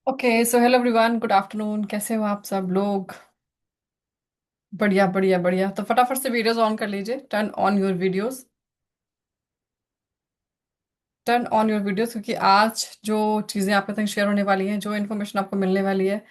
Okay so hello everyone, good afternoon. कैसे हो आप सब लोग? बढ़िया बढ़िया बढ़िया। तो फटाफट से वीडियोस ऑन कर लीजिए। Turn on your videos. Turn on your videos, क्योंकि आज जो चीज़ें आपके साथ शेयर होने वाली हैं, जो इन्फॉर्मेशन आपको मिलने वाली है,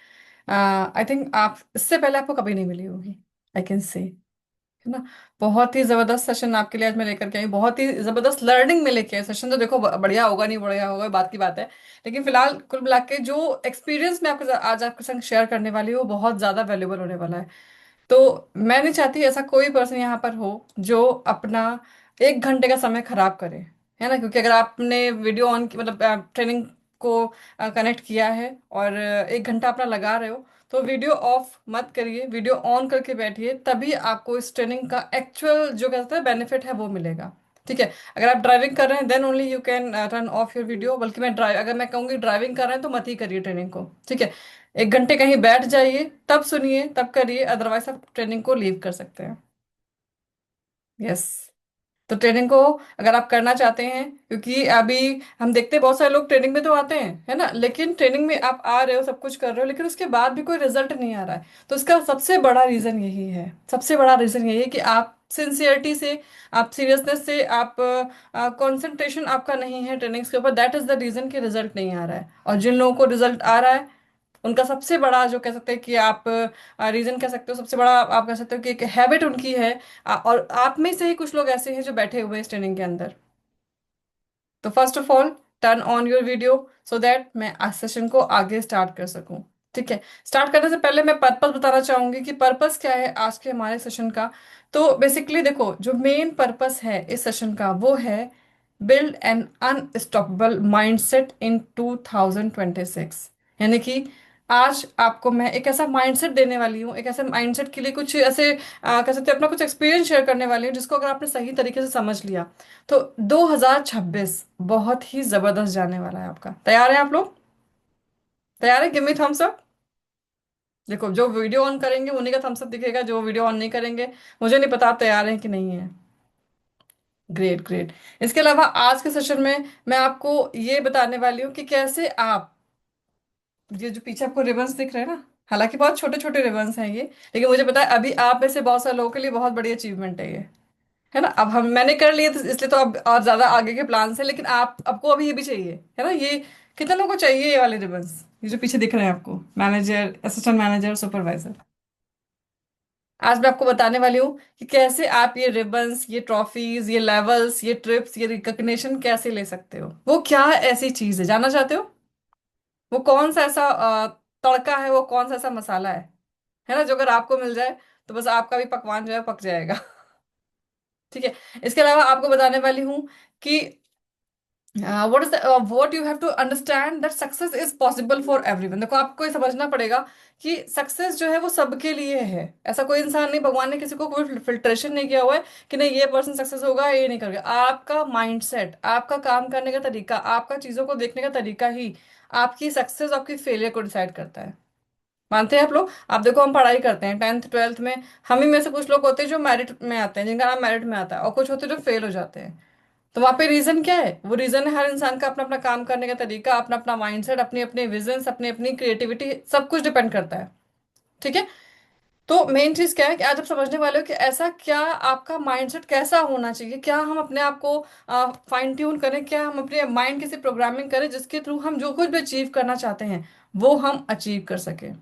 आई थिंक आप इससे पहले आपको कभी नहीं मिली होगी। आई कैन से, है ना। बहुत ही जबरदस्त सेशन आपके लिए आज मैं लेकर के आई। बहुत ही जबरदस्त लर्निंग में लेके आई। सेशन तो देखो बढ़िया होगा नहीं बढ़िया होगा बात की बात है, लेकिन फिलहाल कुल मिला के जो एक्सपीरियंस मैं आपके आज आपके संग शेयर करने वाली हूँ वो बहुत ज्यादा वैल्यूबल होने वाला है। तो मैं नहीं चाहती ऐसा कोई पर्सन यहाँ पर हो जो अपना 1 घंटे का समय खराब करे, है ना। क्योंकि अगर आपने वीडियो ऑन मतलब ट्रेनिंग को कनेक्ट किया है और 1 घंटा अपना लगा रहे हो, तो वीडियो ऑफ मत करिए, वीडियो ऑन करके बैठिए, तभी आपको इस ट्रेनिंग का एक्चुअल जो कहते हैं बेनिफिट है वो मिलेगा। ठीक है। अगर आप ड्राइविंग कर रहे हैं then only you can turn off your video. बल्कि अगर मैं कहूँगी ड्राइविंग कर रहे हैं तो मत ही करिए ट्रेनिंग को। ठीक है। 1 घंटे कहीं बैठ जाइए, तब सुनिए, तब करिए, अदरवाइज आप ट्रेनिंग को लीव कर सकते हैं। यस। तो ट्रेनिंग को अगर आप करना चाहते हैं, क्योंकि अभी हम देखते हैं बहुत सारे लोग ट्रेनिंग में तो आते हैं, है ना, लेकिन ट्रेनिंग में आप आ रहे हो, सब कुछ कर रहे हो, लेकिन उसके बाद भी कोई रिजल्ट नहीं आ रहा है। तो इसका सबसे बड़ा रीजन यही है, सबसे बड़ा रीजन यही है कि आप सिंसियरिटी से, आप सीरियसनेस से, आप कंसंट्रेशन आपका नहीं है ट्रेनिंग्स के ऊपर। दैट इज द रीजन कि रिजल्ट नहीं आ रहा है। और जिन लोगों को रिजल्ट आ रहा है, उनका सबसे बड़ा जो कह सकते हैं कि आप रीजन कह सकते हो, सबसे बड़ा आप कह सकते हो कि एक हैबिट उनकी है। और आप में से ही कुछ लोग ऐसे हैं जो बैठे हुए हैं इस ट्रेनिंग के अंदर। तो first of all, turn on your video so that मैं आज सेशन को आगे स्टार्ट कर सकूं। ठीक है। स्टार्ट करने से पहले मैं पर्पस बताना चाहूंगी कि पर्पस क्या है आज के हमारे सेशन का। तो बेसिकली देखो, जो मेन पर्पस है इस सेशन का वो है build an unstoppable mindset in 2026। यानी कि आज आपको मैं एक ऐसा माइंडसेट देने वाली हूँ, एक ऐसे माइंडसेट के लिए कुछ ऐसे कह सकते हैं अपना कुछ एक्सपीरियंस शेयर करने वाली हूँ, जिसको अगर आपने सही तरीके से समझ लिया तो 2026 बहुत ही जबरदस्त जाने वाला है आपका। तैयार है आप लोग? तैयार है? Give me thumbs up. देखो, जो वीडियो ऑन करेंगे उन्हीं का थम्स अप दिखेगा, जो वीडियो ऑन नहीं करेंगे मुझे नहीं पता आप तैयार हैं कि नहीं है। Great great. इसके अलावा आज के सेशन में मैं आपको ये बताने वाली हूँ कि कैसे आप, ये जो पीछे आपको रिबन्स दिख रहे हैं ना, हालांकि बहुत छोटे छोटे रिबन्स हैं ये, लेकिन मुझे पता है अभी आप में से बहुत सारे लोगों के लिए बहुत बड़ी अचीवमेंट है ये, है ना। अब हम मैंने कर लिए तो इसलिए तो अब और ज्यादा आगे के प्लान है, लेकिन आप आपको अभी ये भी चाहिए, है ना। ये कितने लोगों को चाहिए ये वाले रिबन्स, ये जो पीछे दिख रहे हैं आपको, मैनेजर, असिस्टेंट मैनेजर, सुपरवाइजर। आज मैं आपको बताने वाली हूँ कि कैसे आप ये रिबन्स, ये ट्रॉफीज, ये लेवल्स, ये ट्रिप्स, ये रिकग्निशन कैसे ले सकते हो। वो क्या ऐसी चीज है, जानना चाहते हो? वो कौन सा ऐसा तड़का है, वो कौन सा ऐसा मसाला है ना, जो अगर आपको मिल जाए तो बस आपका भी पकवान जो है पक जाएगा। ठीक है। इसके अलावा आपको बताने वाली हूँ कि what you have to understand that success is possible for everyone। देखो, आपको ये समझना पड़ेगा कि सक्सेस जो है वो सबके लिए है। ऐसा कोई इंसान नहीं, भगवान ने किसी को कोई फिल्ट्रेशन नहीं किया हुआ है कि नहीं ये पर्सन सक्सेस होगा ये नहीं करेगा। आपका माइंडसेट, आपका काम करने का तरीका, आपका चीजों को देखने का तरीका ही आपकी सक्सेस, आपकी फेलियर को डिसाइड करता है। मानते हैं आप लोग? आप देखो, हम पढ़ाई करते हैं 10th 12th में, हम ही में से कुछ लोग होते हैं जो मेरिट में आते हैं, जिनका नाम मेरिट में आता है, और कुछ होते हैं जो फेल हो जाते हैं। तो वहां पे रीजन क्या है? वो रीजन है हर इंसान का अपना अपना काम करने का तरीका, अपना अपना माइंडसेट, अपने अपने विजन, अपनी अपनी क्रिएटिविटी, सब कुछ डिपेंड करता है। ठीक है। तो मेन चीज क्या है कि आज आप समझने वाले हो कि ऐसा क्या आपका माइंडसेट कैसा होना चाहिए, क्या हम अपने आप को फाइन ट्यून करें, क्या हम अपने माइंड की प्रोग्रामिंग करें जिसके थ्रू हम जो कुछ भी अचीव करना चाहते हैं वो हम अचीव कर सकें।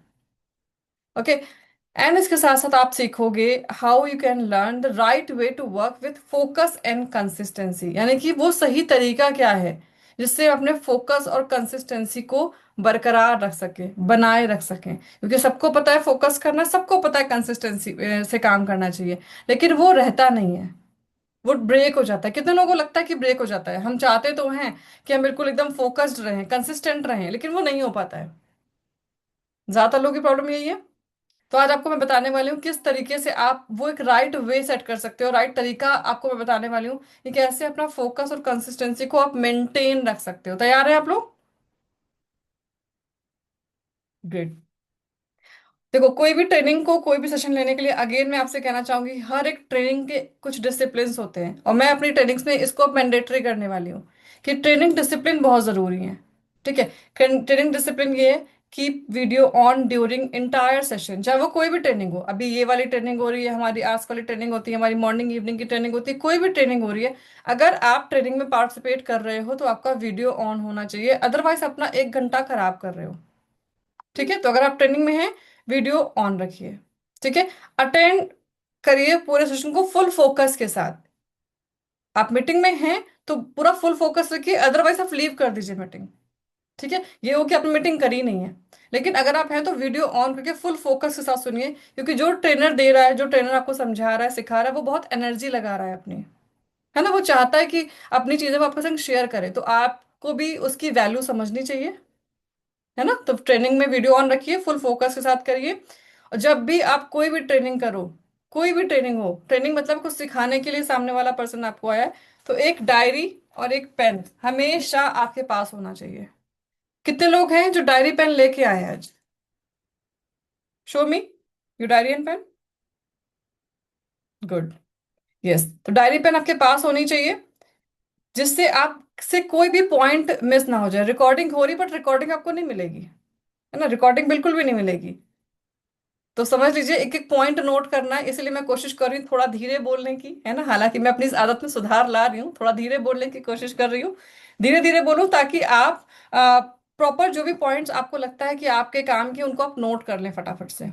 ओके। एंड इसके साथ साथ आप सीखोगे how you can learn the right way to work with focus and consistency. यानी कि वो सही तरीका क्या है जिससे अपने फोकस और कंसिस्टेंसी को बरकरार रख सके, बनाए रख सकें। क्योंकि सबको पता है फोकस करना, सबको पता है कंसिस्टेंसी से काम करना चाहिए, लेकिन वो रहता नहीं है, वो ब्रेक हो जाता है। कितने लोगों को लगता है कि ब्रेक हो जाता है? हम चाहते तो हैं कि हम बिल्कुल एकदम फोकस्ड रहें, कंसिस्टेंट रहें, लेकिन वो नहीं हो पाता है। ज्यादातर लोगों की प्रॉब्लम यही है। तो आज आपको मैं बताने वाली हूँ किस तरीके से आप वो एक राइट वे सेट कर सकते हो। राइट तरीका आपको मैं बताने वाली हूँ कि कैसे अपना फोकस और कंसिस्टेंसी को आप मेंटेन रख सकते हो। तैयार है आप लोग? ग्रेट। देखो, कोई भी ट्रेनिंग को, कोई भी सेशन लेने के लिए अगेन मैं आपसे कहना चाहूंगी, हर एक ट्रेनिंग के कुछ डिसिप्लिन होते हैं, और मैं अपनी ट्रेनिंग्स में इसको मैंडेटरी करने वाली हूँ कि ट्रेनिंग डिसिप्लिन बहुत जरूरी है। ठीक है। ट्रेनिंग डिसिप्लिन ये है keep video on during entire session, चाहे वो कोई भी ट्रेनिंग हो। अभी ये वाली ट्रेनिंग हो रही है, हमारी आर्ट्स वाली ट्रेनिंग होती है, हमारी मॉर्निंग इवनिंग की ट्रेनिंग होती है, कोई भी ट्रेनिंग हो रही है, अगर आप ट्रेनिंग में पार्टिसिपेट कर रहे हो तो आपका वीडियो ऑन होना चाहिए, अदरवाइज अपना 1 घंटा खराब कर रहे हो। ठीक है, तो अगर आप ट्रेनिंग में हैं, वीडियो ऑन रखिए। ठीक है, अटेंड करिए पूरे सेशन को फुल फोकस के साथ। आप मीटिंग में हैं तो पूरा फुल फोकस रखिए, अदरवाइज आप लीव कर दीजिए मीटिंग। ठीक है, ये हो कि आपने मीटिंग करी नहीं है। लेकिन अगर आप हैं तो वीडियो ऑन करके फुल फोकस के साथ सुनिए, क्योंकि जो ट्रेनर दे रहा है, जो ट्रेनर आपको समझा रहा है, सिखा रहा है, वो बहुत एनर्जी लगा रहा है अपनी, है ना, वो चाहता है कि अपनी चीजें वो आपके संग शेयर करे, तो आपको भी उसकी वैल्यू समझनी चाहिए, है ना। तो ट्रेनिंग में वीडियो ऑन रखिए, फुल फोकस के साथ करिए। और जब भी आप कोई भी ट्रेनिंग करो, कोई भी ट्रेनिंग हो, ट्रेनिंग मतलब कुछ सिखाने के लिए सामने वाला पर्सन आपको आया है, तो एक डायरी और एक पेन हमेशा आपके पास होना चाहिए। कितने लोग हैं जो डायरी पेन लेके आए हैं आज? Show me you diary and pen. Good. Yes, तो डायरी पेन आपके पास होनी चाहिए, जिससे आपसे कोई भी पॉइंट मिस ना हो जाए। रिकॉर्डिंग हो रही, बट रिकॉर्डिंग आपको नहीं मिलेगी, है ना, रिकॉर्डिंग बिल्कुल भी नहीं मिलेगी। तो समझ लीजिए, एक एक पॉइंट नोट करना है, इसलिए मैं कोशिश कर रही हूँ थोड़ा धीरे बोलने की, है ना, हालांकि मैं अपनी इस आदत में सुधार ला रही हूँ, थोड़ा धीरे बोलने की कोशिश कर रही हूँ। धीरे धीरे बोलूँ ताकि आप प्रॉपर जो भी पॉइंट्स आपको लगता है कि आपके काम के, उनको आप नोट कर लें फटाफट से।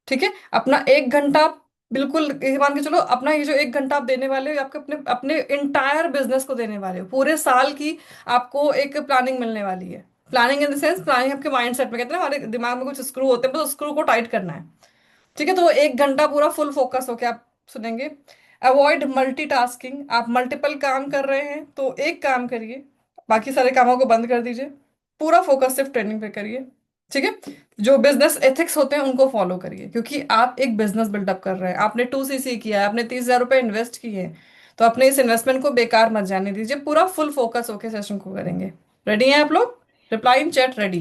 ठीक है, अपना 1 घंटा, बिल्कुल ये मान के चलो, अपना ये जो 1 घंटा आप देने वाले हो, आपके अपने अपने इंटायर बिजनेस को देने वाले हो, पूरे साल की आपको एक प्लानिंग मिलने वाली है। Planning in the sense, planning आपके माइंड सेट में, कहते हैं ना, हमारे दिमाग में कुछ स्क्रू होते हैं, बस स्क्रू को टाइट करना है। ठीक है, तो वो 1 घंटा पूरा फुल फोकस होके आप सुनेंगे। अवॉइड मल्टीटास्किंग, आप मल्टीपल काम कर रहे हैं तो एक काम करिए, बाकी सारे कामों को बंद कर दीजिए, पूरा फोकस सिर्फ ट्रेनिंग पे करिए। ठीक है, जो बिजनेस एथिक्स होते हैं उनको फॉलो करिए, क्योंकि आप एक बिजनेस बिल्डअप कर रहे हैं, आपने 2CC किया है, आपने 30,000 रुपए इन्वेस्ट किए हैं, तो अपने इस इन्वेस्टमेंट को बेकार मत जाने दीजिए, पूरा फुल फोकस होके सेशन को करेंगे। रेडी हैं आप लोग? Reply in chat ready.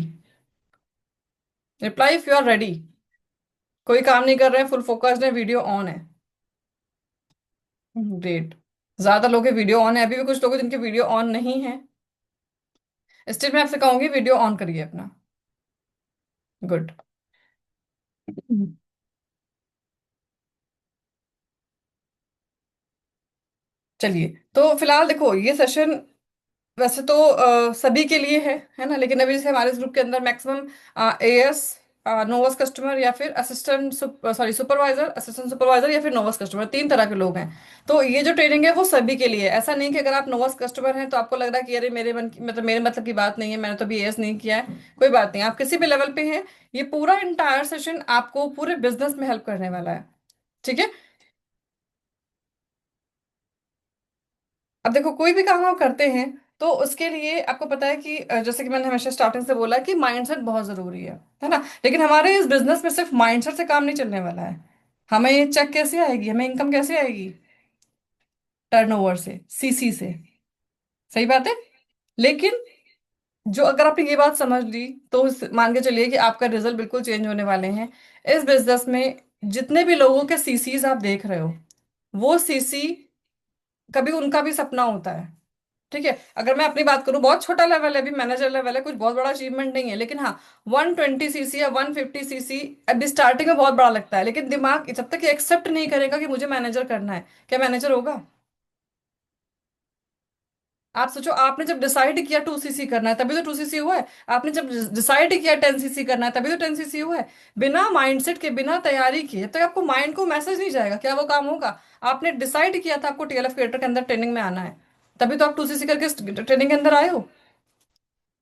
Reply if you are ready. कोई काम नहीं कर रहे हैं, फुल फोकस्ड है, वीडियो ऑन है। ग्रेट। ज्यादा लोग के वीडियो ऑन है, अभी भी कुछ लोग हैं जिनके वीडियो ऑन नहीं है। स्टिल मैं आपसे कहूंगी वीडियो ऑन करिए अपना। गुड। चलिए, तो फिलहाल देखो, ये सेशन वैसे तो सभी के लिए है ना, लेकिन अभी जैसे हमारे इस ग्रुप के अंदर मैक्सिमम AS, नोवस कस्टमर, या फिर assistant, sorry supervisor, assistant supervisor, या फिर नोवस कस्टमर, 3 तरह के लोग हैं। तो ये जो ट्रेनिंग है वो सभी के लिए है। ऐसा नहीं कि अगर आप नोवस कस्टमर हैं तो आपको लग रहा है कि अरे मेरे मन की, मतलब मेरे मतलब की बात नहीं है, मैंने तो अभी AS नहीं किया है। कोई बात नहीं, आप किसी भी लेवल पे हैं, ये पूरा इंटायर सेशन आपको पूरे बिजनेस में हेल्प करने वाला है। ठीक है, अब देखो, कोई भी काम आप करते हैं तो उसके लिए आपको पता है कि जैसे कि मैंने हमेशा स्टार्टिंग से बोला कि माइंडसेट बहुत जरूरी है ना। लेकिन हमारे इस बिजनेस में सिर्फ माइंडसेट से काम नहीं चलने वाला है। हमें ये चेक कैसे आएगी, हमें इनकम कैसे आएगी? टर्नओवर से, CC से। सही बात है। लेकिन जो, अगर आपने ये बात समझ ली, तो मान के चलिए कि आपका रिजल्ट बिल्कुल चेंज होने वाले हैं इस बिजनेस में। जितने भी लोगों के CCs आप देख रहे हो, वो CC कभी उनका भी सपना होता है। ठीक है, अगर मैं अपनी बात करूं, बहुत छोटा लेवल है, अभी मैनेजर लेवल है, कुछ बहुत बड़ा अचीवमेंट नहीं है, लेकिन हाँ, 120 CC या 150 CC अभी स्टार्टिंग में बहुत बड़ा लगता है, लेकिन दिमाग जब तक एक्सेप्ट नहीं करेगा कि मुझे मैनेजर करना है, क्या मैनेजर होगा? आप सोचो, आपने जब डिसाइड किया 2CC करना है तभी तो 2CC हुआ है। आपने जब डिसाइड किया 10CC करना है तभी तो 10CC हुआ है। बिना माइंडसेट के, बिना तैयारी किए, जब तक आपको माइंड को मैसेज नहीं जाएगा, क्या वो काम होगा? आपने डिसाइड किया था आपको TLF क्रिएटर के अंदर ट्रेनिंग में आना है, तभी तो आप 2CC करके ट्रेनिंग के अंदर आए हो।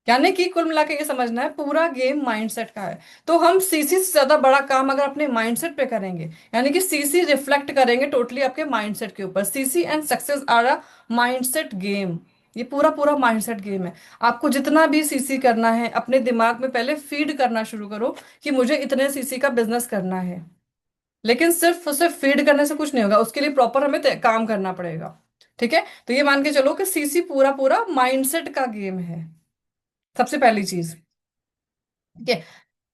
यानी कि कुल मिला के ये समझना है, पूरा गेम माइंडसेट का है। तो हम CC से ज्यादा बड़ा काम अगर अपने माइंडसेट पे करेंगे, यानी कि CC रिफ्लेक्ट करेंगे टोटली आपके माइंडसेट के ऊपर। CC and success are a mindset game. ये पूरा पूरा माइंडसेट गेम है। आपको जितना भी CC करना है, अपने दिमाग में पहले फीड करना शुरू करो कि मुझे इतने CC का बिजनेस करना है। लेकिन सिर्फ सिर्फ फीड करने से कुछ नहीं होगा, उसके लिए प्रॉपर हमें काम करना पड़ेगा। ठीक है, तो ये मान के चलो कि CC पूरा पूरा माइंडसेट का गेम है, सबसे पहली चीज। ठीक है,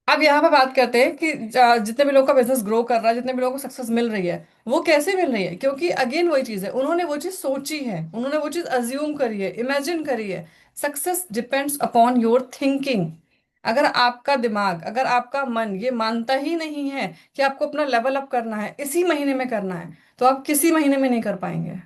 अब यहाँ पे बात करते हैं कि जितने भी लोग का बिजनेस ग्रो कर रहा है, जितने भी लोगों को सक्सेस मिल रही है, वो कैसे मिल रही है? क्योंकि अगेन वही चीज है, उन्होंने वो चीज सोची है, उन्होंने वो चीज अज्यूम करी है, इमेजिन करी है। Success depends upon your thinking. अगर आपका दिमाग, अगर आपका मन ये मानता ही नहीं है कि आपको अपना लेवल अप करना है, इसी महीने में करना है, तो आप किसी महीने में नहीं कर पाएंगे।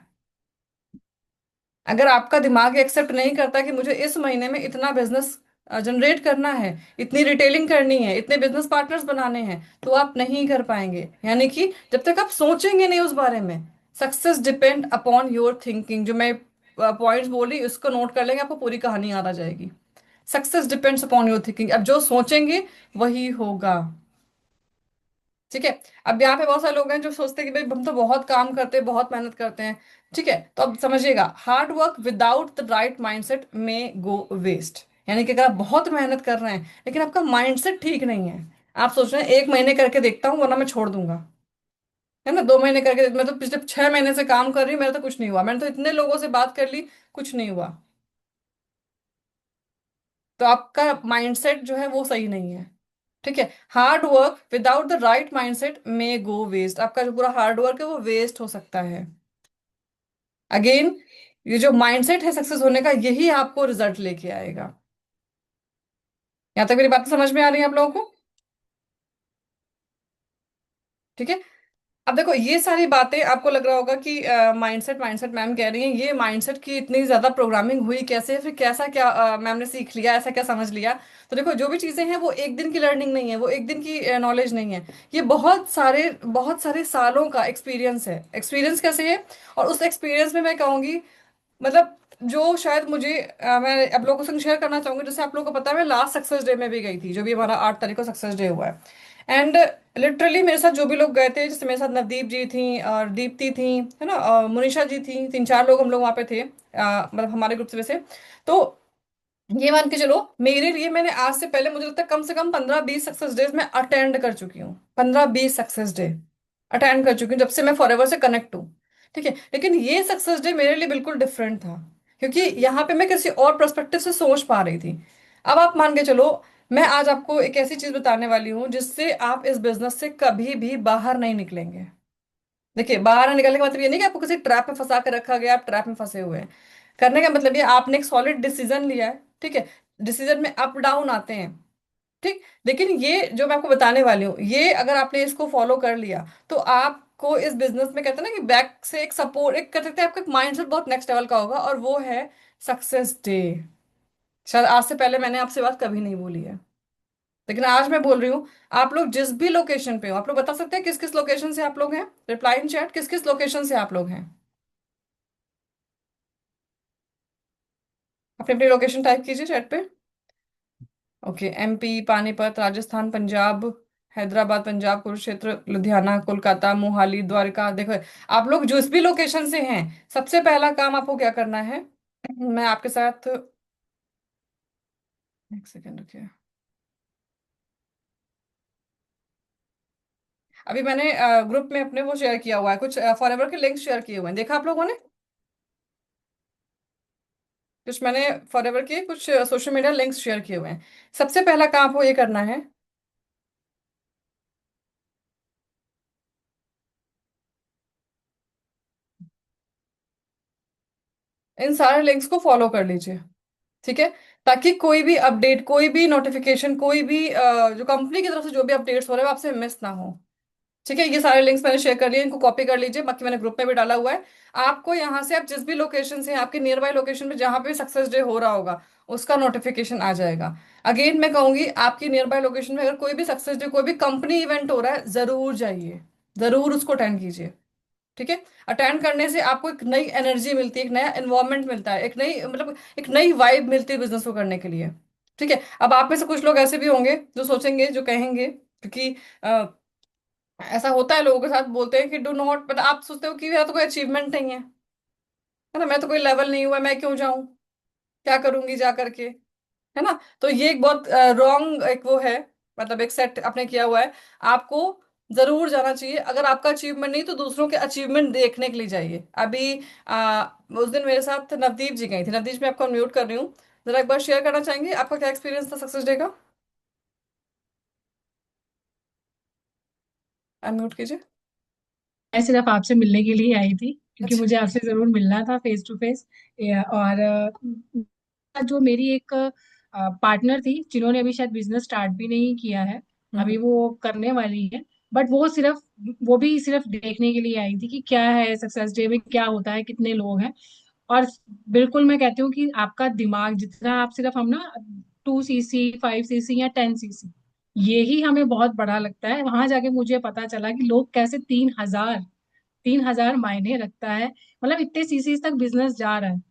अगर आपका दिमाग एक्सेप्ट नहीं करता कि मुझे इस महीने में इतना बिजनेस जनरेट करना है, इतनी रिटेलिंग करनी है, इतने बिजनेस पार्टनर्स बनाने हैं, तो आप नहीं कर पाएंगे। यानी कि जब तक आप सोचेंगे नहीं उस बारे में। Success depend upon your thinking, जो मैं पॉइंट्स बोली उसको नोट कर लेंगे, आपको पूरी कहानी याद आ जाएगी। Success depends upon your thinking, अब जो सोचेंगे वही होगा। ठीक है। अब यहाँ पे बहुत सारे लोग हैं जो सोचते हैं कि भाई हम तो बहुत काम करते हैं, बहुत मेहनत करते हैं। ठीक है, तो अब समझिएगा, hard work without the right mindset में गो वेस्ट। यानी कि अगर आप बहुत मेहनत कर रहे हैं लेकिन आपका माइंडसेट ठीक नहीं है, आप सोच रहे हैं 1 महीने करके देखता हूँ वरना मैं छोड़ दूंगा, है ना, 2 महीने करके मैं तो पिछले 6 महीने से काम कर रही हूँ, मेरा तो कुछ नहीं हुआ, मैंने तो इतने लोगों से बात कर ली, कुछ नहीं हुआ, तो आपका माइंडसेट जो है वो सही नहीं है। ठीक है। Hard work without the right mindset में गो वेस्ट, आपका जो पूरा हार्ड वर्क है वो वेस्ट हो सकता है। अगेन, ये जो माइंडसेट है सक्सेस होने का, यही आपको रिजल्ट लेके आएगा। यहाँ तक मेरी बात समझ में आ रही है आप लोगों को? ठीक है। अब देखो, ये सारी बातें आपको लग रहा होगा कि माइंडसेट माइंडसेट मैम कह रही हैं, ये माइंडसेट की इतनी ज्यादा प्रोग्रामिंग हुई कैसे, फिर कैसा क्या मैम ने सीख लिया, ऐसा क्या समझ लिया? तो देखो, जो भी चीजें हैं वो एक दिन की लर्निंग नहीं है, वो एक दिन की नॉलेज नहीं है। ये बहुत सारे सालों का एक्सपीरियंस है। एक्सपीरियंस कैसे है? और उस एक्सपीरियंस में मैं कहूंगी, मतलब जो शायद मुझे मैं आप लोगों के संग शेयर करना चाहूंगी। जैसे आप लोगों को पता है, मैं लास्ट सक्सेस डे में भी गई थी, जो भी हमारा 8 तारीख को सक्सेस डे हुआ है। एंड लिटरली मेरे साथ जो भी लोग गए थे, जैसे मेरे साथ नवदीप जी थी और दीप्ति थी, है ना, और मुनिषा जी थी, 3-4 लोग हम लोग वहाँ पे थे, मतलब हमारे ग्रुप से वैसे। तो ये मान के चलो, मेरे लिए, मैंने आज से पहले मुझे लगता है कम से कम 15-20 सक्सेस डेज मैं अटेंड कर चुकी हूँ, 15-20 सक्सेस डे अटेंड कर चुकी हूँ, जब से मैं फॉरएवर से कनेक्ट हूँ। ठीक है, लेकिन ये सक्सेस डे मेरे लिए बिल्कुल डिफरेंट था, क्योंकि यहाँ पे मैं किसी और पर्सपेक्टिव से सोच पा रही थी। अब आप मान के चलो, मैं आज आपको एक ऐसी चीज बताने वाली हूँ जिससे आप इस बिजनेस से कभी भी बाहर नहीं निकलेंगे। देखिए, बाहर निकलने का मतलब ये नहीं कि आपको किसी ट्रैप में फंसा के रखा गया, आप ट्रैप में फंसे हुए हैं। करने का मतलब ये, आपने एक सॉलिड डिसीजन लिया है। ठीक है। डिसीजन में अप डाउन आते हैं। ठीक। लेकिन ये जो मैं आपको बताने वाली हूँ, ये अगर आपने इसको फॉलो कर लिया, तो आपको इस बिजनेस में, कहते हैं ना कि बैक से एक सपोर्ट, एक कर सकते हैं, आपका माइंडसेट बहुत नेक्स्ट लेवल का होगा, और वो है सक्सेस डे। शायद आज से पहले मैंने आपसे बात कभी नहीं बोली है, लेकिन आज मैं बोल रही हूँ। आप लोग जिस भी लोकेशन पे हो, आप लोग बता सकते हैं किस किस लोकेशन से आप लोग हैं? रिप्लाई इन चैट, किस किस लोकेशन से आप लोग हैं? अपनी अपनी लोकेशन टाइप कीजिए चैट पे। Okay, MP, Panipat, Rajasthan, Punjab, Hyderabad Punjab, Kurukshetra, Ludhiana, Kolkata, Mohali, Dwarka. देखो, आप लोग जिस भी लोकेशन से हैं, सबसे पहला काम आपको क्या करना है? मैं आपके साथ, एक सेकेंड रुकिए। अभी मैंने ग्रुप में अपने वो शेयर किया हुआ है, कुछ फॉरएवर के लिंक्स शेयर किए हुए हैं, देखा आप लोगों ने? कुछ मैंने फॉरएवर के कुछ सोशल मीडिया लिंक्स शेयर किए हुए हैं। सबसे पहला काम आपको ये करना है, इन सारे लिंक्स को फॉलो कर लीजिए। ठीक है। ताकि कोई भी अपडेट, कोई भी नोटिफिकेशन, कोई भी जो कंपनी की तरफ से जो भी अपडेट्स हो रहे हैं, वो आपसे मिस ना हो। ठीक है, ये सारे लिंक्स मैंने शेयर कर लिए, इनको कॉपी कर लीजिए, बाकी मैंने ग्रुप में भी डाला हुआ है। आपको यहाँ से, आप जिस भी लोकेशन से, आपके नियर बाय लोकेशन में जहां पे सक्सेस डे हो रहा होगा, उसका नोटिफिकेशन आ जाएगा। अगेन मैं कहूंगी, आपकी नियर बाय लोकेशन में अगर कोई भी सक्सेस डे, कोई भी कंपनी इवेंट हो रहा है, जरूर जाइए, जरूर उसको अटेंड कीजिए। ठीक है। अटेंड करने से आपको एक नई एनर्जी मिलती है, एक नया एनवायरनमेंट मिलता है, एक नई, मतलब एक नई वाइब मिलती है बिजनेस को करने के लिए। ठीक है। अब आप में से कुछ लोग ऐसे भी होंगे जो सोचेंगे, जो कहेंगे, क्योंकि ऐसा होता है, लोगों के साथ बोलते हैं कि डू नॉट, मतलब आप सोचते हो कि मेरा तो कोई अचीवमेंट नहीं है ना, मैं तो कोई लेवल नहीं हुआ, मैं क्यों जाऊं, क्या करूंगी जा करके, है ना। तो ये एक बहुत रॉन्ग एक वो है, मतलब एक सेट आपने किया हुआ है। आपको जरूर जाना चाहिए, अगर आपका अचीवमेंट नहीं तो दूसरों के अचीवमेंट देखने के लिए जाइए। अभी उस दिन मेरे साथ नवदीप जी गई थी, नवदीप जी मैं आपको म्यूट कर रही हूँ, जरा एक बार शेयर करना चाहेंगे आपका क्या एक्सपीरियंस था सक्सेस डे का? अनम्यूट कीजिए। मैं सिर्फ आपसे मिलने के लिए आई थी, क्योंकि अच्छा। मुझे आपसे जरूर मिलना था फेस टू फेस। और जो मेरी एक पार्टनर थी जिन्होंने अभी शायद बिजनेस स्टार्ट भी नहीं किया है, हम्म। अभी वो करने वाली है। बट वो भी सिर्फ देखने के लिए आई थी कि क्या है सक्सेस डे में, क्या होता है, कितने लोग हैं। और बिल्कुल मैं कहती हूँ कि आपका दिमाग जितना, आप सिर्फ हम ना 2 सीसी, 5 सीसी या 10 सीसी, ये ही हमें बहुत बड़ा लगता है। वहां जाके मुझे पता चला कि लोग कैसे 3,000 मायने रखता है, मतलब इतने सीसी तक बिजनेस जा रहा है।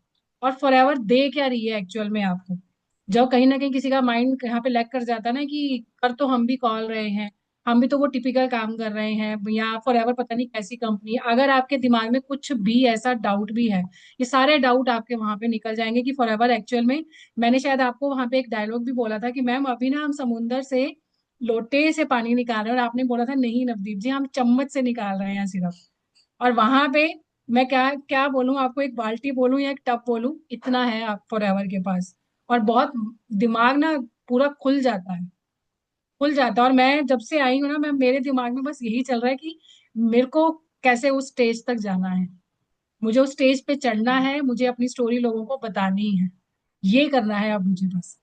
और फॉर एवर दे क्या रही है एक्चुअल में आपको, जब कहीं ना कहीं किसी का माइंड यहाँ पे लैग कर जाता है ना कि कर तो हम भी कॉल रहे हैं, हम भी तो वो टिपिकल काम कर रहे हैं, या फॉर एवर पता नहीं कैसी कंपनी है। अगर आपके दिमाग में कुछ भी ऐसा डाउट भी है, ये सारे डाउट आपके वहां पे निकल जाएंगे कि फॉर एवर एक्चुअल में। मैंने शायद आपको वहां पे एक डायलॉग भी बोला था कि मैम अभी ना हम समुंदर से लोटे से पानी निकाल रहे हैं, और आपने बोला था नहीं नवदीप जी, हम चम्मच से निकाल रहे हैं सिर्फ। और वहां पे मैं क्या क्या बोलूं आपको, एक बाल्टी बोलूं या एक टब बोलूं, इतना है आप फॉर एवर के पास। और बहुत दिमाग ना पूरा खुल जाता है, खुल जाता है। और मैं जब से आई हूँ ना, मैं मेरे दिमाग में बस यही चल रहा है कि मेरे को कैसे उस स्टेज तक जाना है, मुझे उस स्टेज पे चढ़ना है, मुझे अपनी स्टोरी लोगों को बतानी है, ये करना है अब मुझे बस।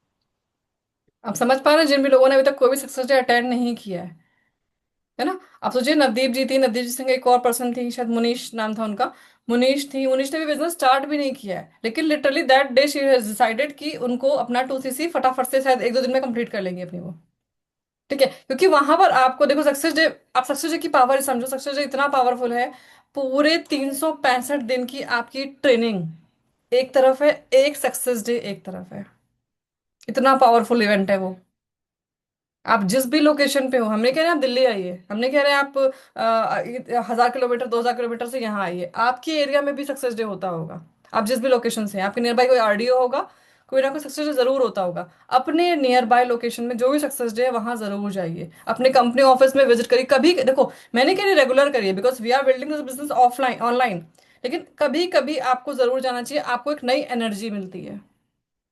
आप समझ पा रहे हैं, जिन भी लोगों ने अभी तक कोई भी सक्सेस डे अटेंड नहीं किया है ना। आप सोचिए, नवदीप जी थी, नवदीप जी संग एक और पर्सन थी, शायद मुनीश नाम था उनका। मुनीश थी, मुनीश ने भी बिजनेस स्टार्ट भी नहीं किया है, लेकिन literally that day she has decided कि उनको अपना 2 सीसी फटाफट से शायद 1-2 दिन में कंप्लीट कर लेंगे अपनी वो। ठीक है, क्योंकि वहां पर आपको देखो सक्सेस डे, आप सक्सेस डे की पावर समझो, सक्सेस डे इतना पावरफुल है। पूरे 365 दिन की आपकी ट्रेनिंग एक तरफ है, एक सक्सेस डे एक तरफ है। इतना पावरफुल इवेंट है वो। आप जिस भी लोकेशन पे हो, हम नहीं कह रहे आप दिल्ली आइए, हम नहीं कह रहे आप 1,000 किलोमीटर 2,000 किलोमीटर से यहाँ आइए, आपके एरिया में भी सक्सेस डे होता होगा। आप जिस भी लोकेशन से हैं, आपके नियर बाई कोई आरडीओ होगा, कोई ना कोई सक्सेस डे जरूर होता होगा। अपने नियर बाय लोकेशन में जो भी सक्सेस डे है वहां जरूर जाइए, अपने कंपनी ऑफिस में विजिट करिए कभी। देखो, मैं नहीं कह रही रेगुलर करिए, because we are building this business offline online, लेकिन कभी कभी आपको जरूर जाना चाहिए, आपको एक नई एनर्जी मिलती है।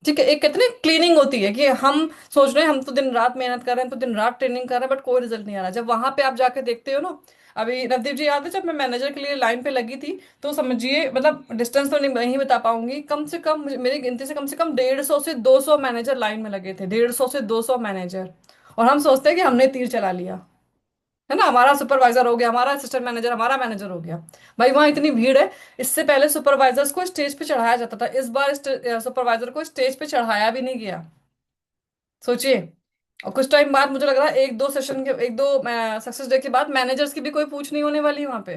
ठीक है, एक कितनी क्लीनिंग होती है कि हम सोच रहे हैं हम तो दिन रात मेहनत कर रहे हैं, तो दिन रात ट्रेनिंग कर रहे हैं, बट कोई रिजल्ट नहीं आ रहा। जब वहां पे आप जाके देखते हो ना, अभी नवदीप जी याद है जब मैं मैनेजर के लिए लाइन पे लगी थी, तो समझिए, मतलब डिस्टेंस तो नहीं बता पाऊंगी, कम से कम मेरी गिनती से कम 150 से 200 मैनेजर लाइन में लगे थे, 150 से 200 मैनेजर। और हम सोचते हैं कि हमने तीर चला लिया, है ना, हमारा सुपरवाइजर हो गया, हमारा असिस्टेंट मैनेजर, हमारा मैनेजर हो गया। भाई वहां इतनी भीड़ है। इससे पहले सुपरवाइजर्स को स्टेज पे चढ़ाया जाता था, इस बार सुपरवाइजर को स्टेज पे चढ़ाया भी नहीं गया। सोचिए। और कुछ टाइम बाद मुझे लग रहा है, एक दो सक्सेस डे के बाद मैनेजर्स की भी कोई पूछ नहीं होने वाली है वहां पे।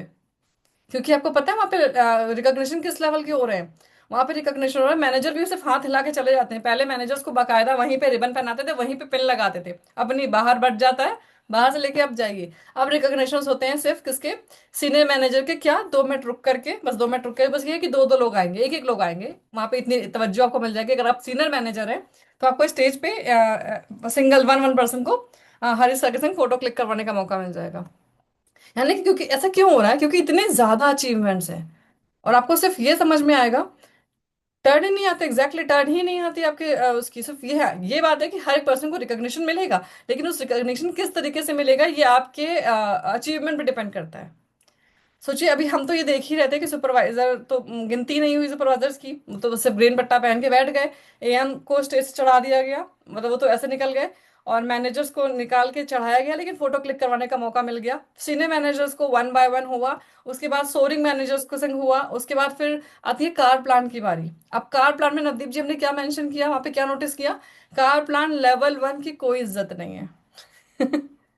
क्योंकि आपको पता है वहां पे रिकॉग्निशन किस लेवल के हो रहे हैं। वहां पे रिकॉग्निशन हो रहा है, मैनेजर भी सिर्फ हाथ हिला के चले जाते हैं। पहले मैनेजर्स को बाकायदा वहीं पे रिबन पहनाते थे, वहीं पे पिन लगाते थे, अपनी बाहर बढ़ जाता है, बाहर से लेके अब जाइए। अब रिकॉग्निशन होते हैं सिर्फ किसके, सीनियर मैनेजर के। क्या 2 मिनट रुक करके, बस 2 मिनट रुक के, बस ये है कि दो दो लोग आएंगे, एक एक लोग आएंगे वहां पे, इतनी तवज्जो आपको मिल जाएगी। अगर आप सीनियर मैनेजर हैं तो आपको स्टेज पे सिंगल वन वन पर्सन को हर इस संग फोटो क्लिक करवाने का मौका मिल जाएगा। यानी कि क्योंकि ऐसा क्यों हो रहा है, क्योंकि इतने ज्यादा अचीवमेंट्स हैं। और आपको सिर्फ ये समझ में आएगा, टर्न ही नहीं आते, एग्जैक्टली टर्न ही नहीं आती आपके उसकी। सिर्फ ये है, ये बात है कि हर एक पर्सन को रिकॉग्निशन मिलेगा, लेकिन उस रिकॉग्निशन किस तरीके से मिलेगा ये आपके अचीवमेंट पे डिपेंड करता है। सोचिए, अभी हम तो ये देख ही रहते हैं कि सुपरवाइजर तो गिनती नहीं हुई सुपरवाइजर्स की, वो तो सिर्फ ग्रीन पट्टा पहन के बैठ गए। एएम को स्टेज से चढ़ा दिया गया, मतलब वो तो ऐसे निकल गए। और मैनेजर्स को निकाल के चढ़ाया गया, लेकिन फोटो क्लिक करवाने का मौका मिल गया। सीनियर मैनेजर्स को वन बाय वन हुआ, उसके बाद सोरिंग मैनेजर्स को संग हुआ, उसके बाद फिर आती है कार प्लान की बारी। अब कार प्लान में नवदीप जी हमने क्या मेंशन किया वहां पे, क्या नोटिस किया, कार प्लान लेवल 1 की कोई इज्जत नहीं है।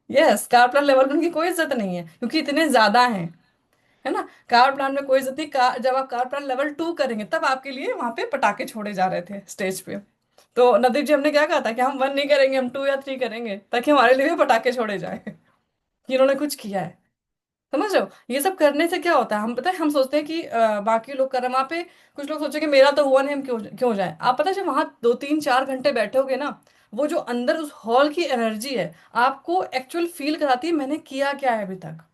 यस, कार प्लान लेवल 1 की कोई इज्जत नहीं है, क्योंकि इतने ज्यादा हैं, है ना। कार प्लान में कोई इज्जत नहीं। कार, जब आप कार प्लान लेवल 2 करेंगे तब आपके लिए वहां पे पटाखे छोड़े जा रहे थे स्टेज पे। तो नदीप जी हमने क्या कहा था कि हम 1 नहीं करेंगे, हम 2 या 3 करेंगे, ताकि हमारे लिए भी पटाखे छोड़े जाए। कि इन्होंने कुछ किया है। समझ रहे हो, ये सब करने से क्या होता है, हम पता है हम सोचते हैं कि बाकी लोग कर रहे हैं वहां पे, कुछ लोग सोचेंगे मेरा तो हुआ नहीं, हम क्यों क्यों जाए। आप पता है जब वहां 2-3-4 घंटे बैठोगे ना, वो जो अंदर उस हॉल की एनर्जी है, आपको एक्चुअल फील कराती है मैंने किया क्या है अभी तक।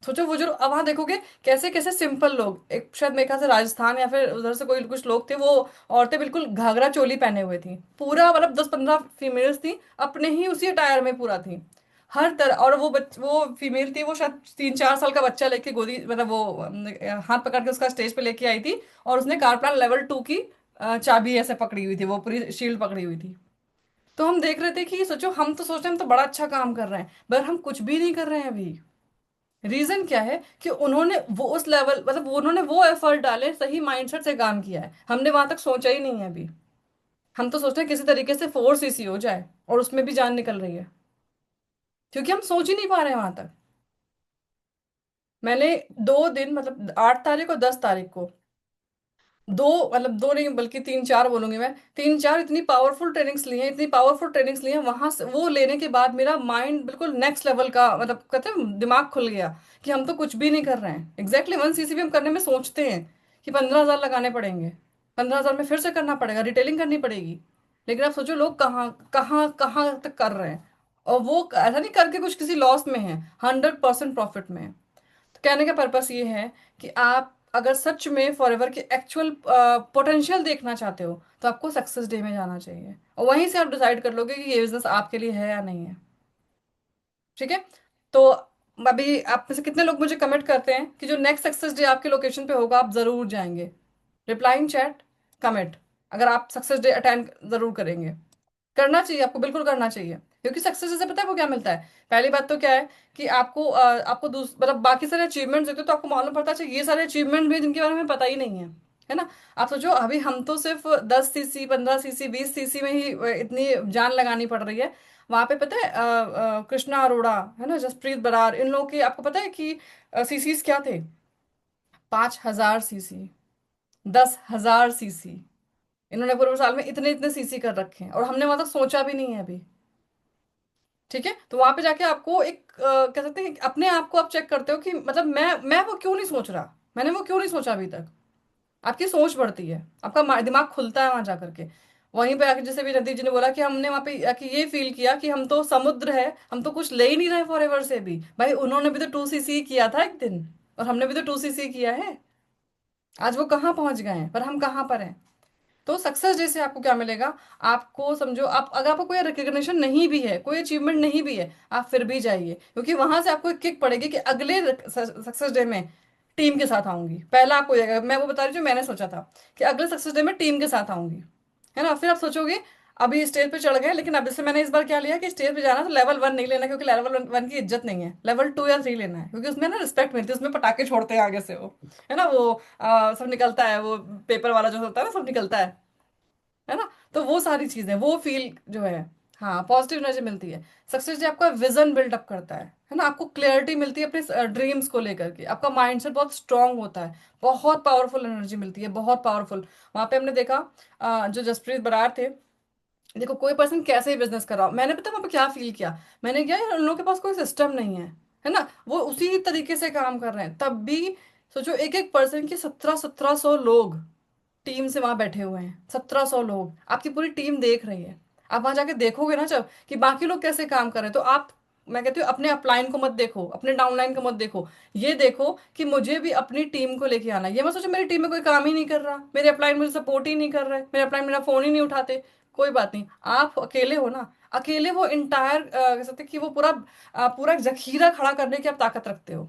सोचो, वो जो अब वहां देखोगे, कैसे कैसे सिंपल लोग, एक शायद मेरे ख्याल से राजस्थान या फिर उधर से कोई कुछ लोग थे, वो औरतें बिल्कुल घाघरा चोली पहने हुए थी, पूरा मतलब 10-15 फीमेल्स थी, अपने ही उसी अटायर में पूरा थी, हर तरह। और वो फीमेल थी, वो शायद 3-4 साल का बच्चा लेके गोदी, मतलब वो हाथ पकड़ के उसका स्टेज पे लेके आई थी, और उसने कार प्लान लेवल 2 की चाबी ऐसे पकड़ी हुई थी, वो पूरी शील्ड पकड़ी हुई थी। तो हम देख रहे थे कि सोचो, हम तो सोच रहे हैं हम तो बड़ा अच्छा काम कर रहे हैं, पर हम कुछ भी नहीं कर रहे हैं अभी। रीजन क्या है कि उन्होंने वो उस लेवल, मतलब उन्होंने वो एफर्ट डाले, सही माइंडसेट से काम किया है, हमने वहां तक सोचा ही नहीं है अभी। हम तो सोचते हैं किसी तरीके से 4 सीसी हो जाए, और उसमें भी जान निकल रही है, क्योंकि हम सोच ही नहीं पा रहे हैं वहां तक। मैंने 2 दिन, मतलब 8 तारीख और 10 तारीख को, दो, मतलब दो नहीं बल्कि 3 4 बोलूंगी मैं, 3 4 इतनी पावरफुल ट्रेनिंग्स ली हैं, इतनी पावरफुल ट्रेनिंग्स ली हैं, वहां से वो लेने के बाद मेरा माइंड बिल्कुल नेक्स्ट लेवल का, मतलब कहते हैं दिमाग खुल गया कि हम तो कुछ भी नहीं कर रहे हैं। एग्जैक्टली 1 सीसी भी हम करने में सोचते हैं कि 15,000 लगाने पड़ेंगे, 15,000 में फिर से करना पड़ेगा, रिटेलिंग करनी पड़ेगी। लेकिन आप सोचो लोग कहाँ कहाँ कहाँ तक कर रहे हैं, और वो ऐसा नहीं करके कुछ किसी लॉस में है, 100% प्रॉफिट में है। तो कहने का पर्पस ये है कि आप अगर सच में फॉरएवर की एक्चुअल पोटेंशियल देखना चाहते हो, तो आपको सक्सेस डे में जाना चाहिए, और वहीं से आप डिसाइड कर लोगे कि ये बिजनेस आपके लिए है या नहीं है। ठीक है। तो अभी आप में से कितने लोग मुझे कमेंट करते हैं कि जो नेक्स्ट सक्सेस डे आपके लोकेशन पे होगा आप जरूर जाएंगे? रिप्लाइंग चैट, कमेंट, अगर आप सक्सेस डे अटेंड जरूर करेंगे। करना चाहिए आपको, बिल्कुल करना चाहिए, क्योंकि सक्सेस से पता है वो क्या मिलता है। पहली बात तो क्या है कि आपको मतलब बाकी सारे अचीवमेंट्स देते हो तो आपको मालूम पड़ता है ये सारे अचीवमेंट भी जिनके बारे में पता ही नहीं है ना। आप सोचो अभी हम तो सिर्फ 10 सीसी, 15 सीसी, 20 सीसी में ही इतनी जान लगानी पड़ रही है। वहां पे पता है कृष्णा अरोड़ा है ना, जसप्रीत बरार, इन लोगों के आपको पता है कि सीसीस क्या थे? 5,000 सीसी, 10,000 सीसी। इन्होंने पूरे साल में इतने इतने सीसी कर रखे हैं, और हमने वहां तक सोचा भी नहीं है अभी। ठीक है, तो वहां पे जाके आपको एक कह सकते हैं कि अपने आप को आप चेक करते हो कि मतलब मैं वो क्यों नहीं सोच रहा, मैंने वो क्यों नहीं सोचा अभी तक। आपकी सोच बढ़ती है, आपका दिमाग खुलता है वहां जाकर के। वहीं पे आके जैसे भी रणदीप जी ने बोला कि हमने वहां पे आके ये फील किया कि हम तो समुद्र है, हम तो कुछ ले ही नहीं रहे फॉर एवर से भी। भाई उन्होंने भी तो 2 सीसी किया था एक दिन, और हमने भी तो 2 सीसी किया है। आज वो कहाँ पहुंच गए हैं, पर हम कहाँ पर हैं। तो सक्सेस जैसे आपको क्या मिलेगा? आपको समझो, आप अगर आपको कोई रिकग्निशन नहीं भी है, कोई अचीवमेंट नहीं भी है, आप फिर भी जाइए, क्योंकि वहां से आपको एक किक पड़ेगी कि अगले सक्सेस डे में टीम के साथ आऊंगी। पहला आपको मैं वो बता रही हूँ जो मैंने सोचा था कि अगले सक्सेस डे में टीम के साथ आऊंगी, है ना। फिर आप सोचोगे अभी स्टेज पे चढ़ गए, लेकिन अब से मैंने इस बार क्या लिया कि स्टेज पे जाना तो लेवल 1 नहीं लेना, क्योंकि लेवल 1 की इज्जत नहीं है, लेवल 2 या 3 लेना है, क्योंकि उसमें ना रिस्पेक्ट मिलती है, उसमें पटाखे छोड़ते हैं आगे से वो, है ना, वो सब निकलता है, वो पेपर वाला जो होता है ना, सब निकलता है ना। तो वो सारी चीजें, वो फील जो है, हाँ, पॉजिटिव एनर्जी मिलती है। सक्सेस जो आपका विजन बिल्डअप करता है ना, आपको क्लैरिटी मिलती है अपने ड्रीम्स को लेकर के, आपका माइंडसेट बहुत स्ट्रांग होता है, बहुत पावरफुल एनर्जी मिलती है, बहुत पावरफुल। वहां पे हमने देखा जो जसप्रीत बरार थे, देखो कोई पर्सन कैसे ही बिजनेस कर रहा हो, मैंने पता वहां पे क्या फील किया। मैंने किया यार उन लोगों के पास कोई सिस्टम नहीं है ना, वो उसी तरीके से काम कर रहे हैं तब भी। सोचो एक एक पर्सन की 1700 लोग टीम से वहां बैठे हुए हैं, 1700 लोग आपकी पूरी टीम देख रही है। आप वहां जाके देखोगे ना जब कि बाकी लोग कैसे काम कर रहे हैं, तो आप, मैं कहती हूँ अपने अपलाइन को मत देखो, अपने डाउनलाइन को मत देखो, ये देखो कि मुझे भी अपनी टीम को लेके आना है। ये मत सोचो मेरी टीम में कोई काम ही नहीं कर रहा, मेरे अपलाइन मुझे सपोर्ट ही नहीं कर रहे, मेरे अपलाइन मेरा फोन ही नहीं उठाते। कोई बात नहीं, आप अकेले हो ना, अकेले वो इंटायर कह सकते हैं कि वो पूरा पूरा जखीरा खड़ा करने की आप ताकत रखते हो।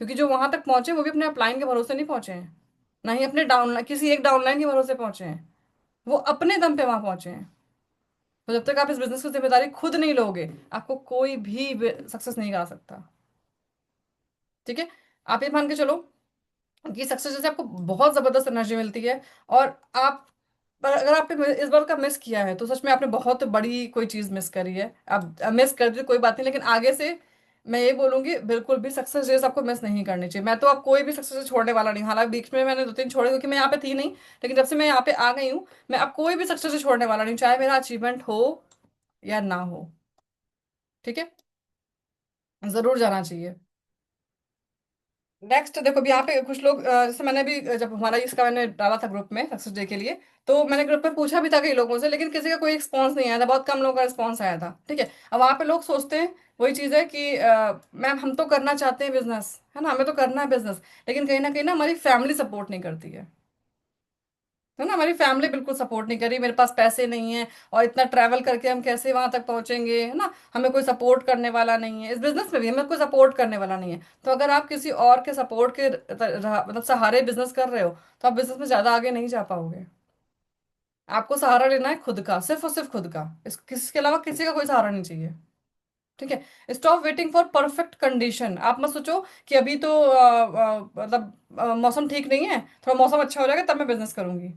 क्योंकि जो वहां तक पहुंचे वो भी अपने अपलाइन के भरोसे नहीं पहुंचे हैं, ना ही अपने डाउन किसी एक डाउनलाइन के भरोसे पहुंचे हैं, वो अपने दम पे वहां पहुंचे हैं। तो जब तक आप इस बिजनेस की जिम्मेदारी खुद नहीं लोगे, आपको कोई भी सक्सेस नहीं ला सकता। ठीक है। आप ये मान के चलो कि सक्सेस जैसे आपको बहुत जबरदस्त एनर्जी मिलती है, और आप, पर अगर आपने इस बार का मिस किया है तो सच में आपने बहुत बड़ी कोई चीज मिस करी है। अब मिस कर दी कोई बात नहीं, लेकिन आगे से मैं ये बोलूंगी बिल्कुल भी सक्सेस रेस आपको मिस नहीं करनी चाहिए। मैं तो अब कोई भी सक्सेस छोड़ने वाला नहीं, हालांकि बीच में मैंने 2 3 छोड़े क्योंकि मैं यहाँ पे थी नहीं, लेकिन जब से मैं यहाँ पे आ गई हूँ, मैं अब कोई भी सक्सेस छोड़ने वाला नहीं, चाहे मेरा अचीवमेंट हो या ना हो। ठीक है, जरूर जाना चाहिए। नेक्स्ट देखो अभी यहाँ पे कुछ लोग जैसे मैंने भी जब हमारा इसका मैंने डाला था ग्रुप में सक्सेस डे के लिए, तो मैंने ग्रुप में पूछा भी था कई लोगों से, लेकिन किसी का कोई रिस्पॉन्स नहीं आया था, बहुत कम लोगों का रिस्पॉन्स आया था। ठीक है, अब वहाँ पे लोग सोचते हैं वही चीज़ है कि मैम हम तो करना चाहते हैं बिजनेस, है ना, हमें तो करना है बिजनेस, लेकिन कहीं ना हमारी फैमिली सपोर्ट नहीं करती है ना, हमारी फैमिली बिल्कुल सपोर्ट नहीं करी, मेरे पास पैसे नहीं है, और इतना ट्रैवल करके हम कैसे वहां तक पहुंचेंगे, है ना, हमें कोई सपोर्ट करने वाला नहीं है, इस बिजनेस में भी हमें कोई सपोर्ट करने वाला नहीं है। तो अगर आप किसी और के सपोर्ट के मतलब सहारे बिजनेस कर रहे हो, तो आप बिजनेस में ज्यादा आगे नहीं जा पाओगे। आपको सहारा लेना है खुद का, सिर्फ और सिर्फ खुद का। इस किसके अलावा किसी का कोई सहारा नहीं चाहिए। ठीक है, stop waiting for perfect condition. आप मत सोचो कि अभी तो मतलब मौसम ठीक नहीं है, थोड़ा मौसम अच्छा हो जाएगा तब मैं बिजनेस करूंगी।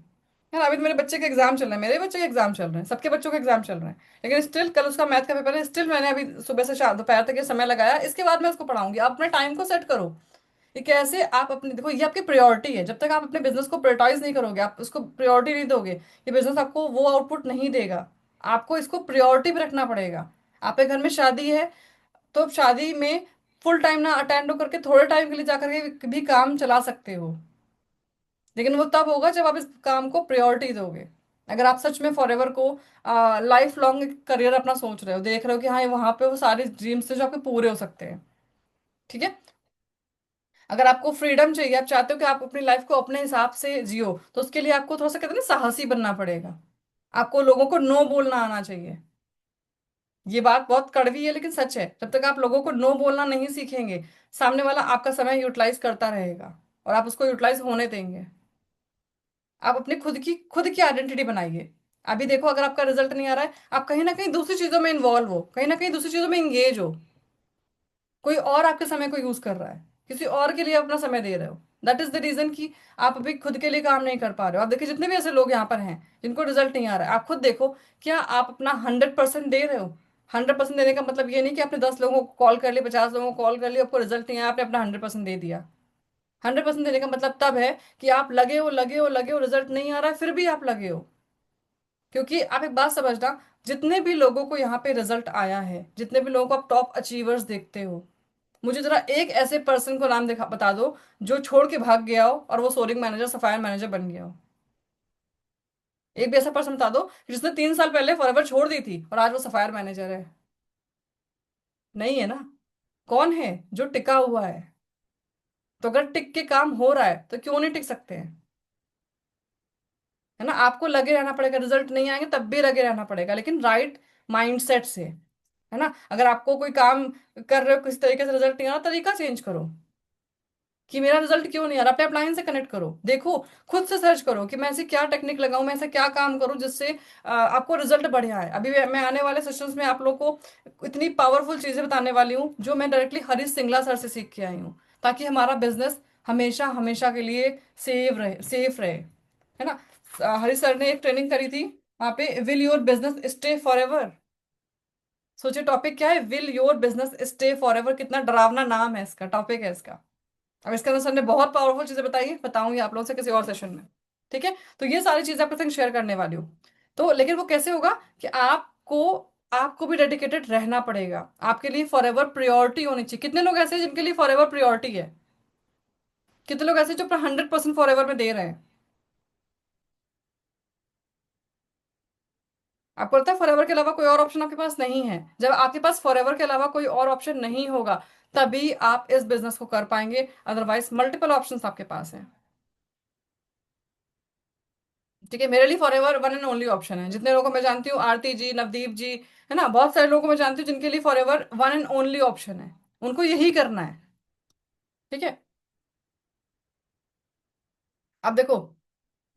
यार अभी तो मेरे बच्चे के एग्जाम चल रहे हैं, मेरे बच्चे के एग्जाम चल रहे हैं, सबके बच्चों के एग्जाम चल रहे हैं, लेकिन स्टिल कल उसका मैथ का पेपर है, स्टिल मैंने अभी सुबह से दोपहर तक ये समय लगाया, इसके बाद मैं उसको पढ़ाऊंगी। आप अपने टाइम को सेट करो। ये कैसे आप अपने, देखो ये आपकी प्रायोरिटी है, जब तक आप अपने बिजनेस को प्रायोरिटाइज नहीं करोगे, आप उसको प्रायोरिटी नहीं दोगे, ये बिजनेस आपको वो आउटपुट नहीं देगा। आपको इसको प्रायोरिटी पे रखना पड़ेगा। आपके घर में शादी है, तो आप शादी में फुल टाइम ना अटेंड हो करके थोड़े टाइम के लिए जाकर के भी काम चला सकते हो, लेकिन वो तब होगा जब आप इस काम को प्रायोरिटी दोगे। अगर आप सच में फॉरएवर को लाइफ लॉन्ग करियर अपना सोच रहे हो, देख रहे हो कि हाँ वहां पे वो सारे ड्रीम्स थे जो आपके पूरे हो सकते हैं। ठीक है, अगर आपको फ्रीडम चाहिए, आप चाहते हो कि आप अपनी लाइफ को अपने हिसाब से जियो, तो उसके लिए आपको थोड़ा सा कहते हैं ना साहसी बनना पड़ेगा। आपको लोगों को नो बोलना आना चाहिए। ये बात बहुत कड़वी है लेकिन सच है, जब तक आप लोगों को नो बोलना नहीं सीखेंगे, सामने वाला आपका समय यूटिलाइज करता रहेगा और आप उसको यूटिलाइज होने देंगे। आप अपनी खुद की आइडेंटिटी बनाइए। अभी देखो, अगर आपका रिजल्ट नहीं आ रहा है, आप कहीं ना कहीं दूसरी चीजों में इन्वॉल्व हो, कहीं ना कहीं दूसरी चीजों में इंगेज हो, कोई और आपके समय को यूज कर रहा है, किसी और के लिए अपना समय दे रहे हो। दैट इज द रीजन कि आप अभी खुद के लिए काम नहीं कर पा रहे हो। आप देखिए जितने भी ऐसे लोग यहाँ पर हैं जिनको रिजल्ट नहीं आ रहा है, आप खुद देखो, क्या आप अपना 100% दे रहे हो? 100% देने का मतलब ये नहीं कि आपने 10 लोगों को कॉल कर लिया, 50 लोगों को कॉल कर लिया, आपको रिजल्ट नहीं आया, आपने अपना 100% दे दिया। 100% देने का मतलब तब है कि आप लगे हो, रिजल्ट नहीं आ रहा है फिर भी आप लगे हो। क्योंकि आप एक बात समझना, जितने भी लोगों को यहाँ पे रिजल्ट आया है, जितने भी लोगों को आप टॉप अचीवर्स देखते हो, मुझे जरा एक ऐसे पर्सन को नाम दिखा बता दो जो छोड़ के भाग गया हो और वो सोरिंग मैनेजर, सफायर मैनेजर बन गया हो। एक भी ऐसा पर्सन बता दो जिसने 3 साल पहले फॉरएवर छोड़ दी थी और आज वो सफायर मैनेजर है। नहीं है ना। कौन है जो टिका हुआ है? तो अगर टिक के काम हो रहा है तो क्यों नहीं टिक सकते हैं? है ना, आपको लगे रहना पड़ेगा, रिजल्ट नहीं आएंगे तब भी लगे रहना पड़ेगा, लेकिन राइट माइंडसेट से। है ना, अगर आपको कोई काम कर रहे हो किसी तरीके से रिजल्ट नहीं आ रहा, तरीका चेंज करो कि मेरा रिजल्ट क्यों नहीं आ रहा। अपने अपलाइन से कनेक्ट करो, देखो, खुद से सर्च करो कि मैं ऐसी क्या टेक्निक लगाऊं, मैं ऐसा क्या काम करूं जिससे आपको रिजल्ट बढ़िया है। अभी मैं आने वाले सेशंस में आप लोग को इतनी पावरफुल चीजें बताने वाली हूँ जो मैं डायरेक्टली हरीश सिंगला सर से सीख के आई हूँ, ताकि हमारा बिजनेस हमेशा हमेशा के लिए सेफ रहे। है ना। हरीश सर ने एक ट्रेनिंग करी थी, वहां पे will your business stay for ever. सोचिए टॉपिक क्या है, will your business stay for ever. कितना डरावना नाम है इसका, टॉपिक है इसका। अब इसके अंदर सर ने बहुत पावरफुल चीजें बताई है, बताऊंगी आप लोगों से किसी और सेशन में। ठीक है, तो ये सारी चीजें आपके संग शेयर करने वाली हूँ। तो लेकिन वो कैसे होगा कि आपको भी डेडिकेटेड रहना पड़ेगा, आपके लिए फॉर एवर प्रियोरिटी होनी चाहिए। कितने लोग ऐसे हैं जिनके लिए फॉर एवर प्रियोरिटी है? कितने लोग ऐसे हैं जो अपना 100% फॉर एवर में दे रहे हैं? आपको लगता है फॉर एवर के अलावा कोई और ऑप्शन आपके पास नहीं है? जब आपके पास फॉर एवर के अलावा कोई और ऑप्शन नहीं होगा, तभी आप इस बिजनेस को कर पाएंगे, अदरवाइज मल्टीपल ऑप्शंस आपके पास है। ठीक है, मेरे लिए for ever one and only option है। जितने लोगों को मैं जानती हूँ, आरती जी, नवदीप जी, है ना, बहुत सारे लोगों को मैं जानती हूँ जिनके लिए for ever one and only option है, उनको यही करना है। ठीक है, अब देखो,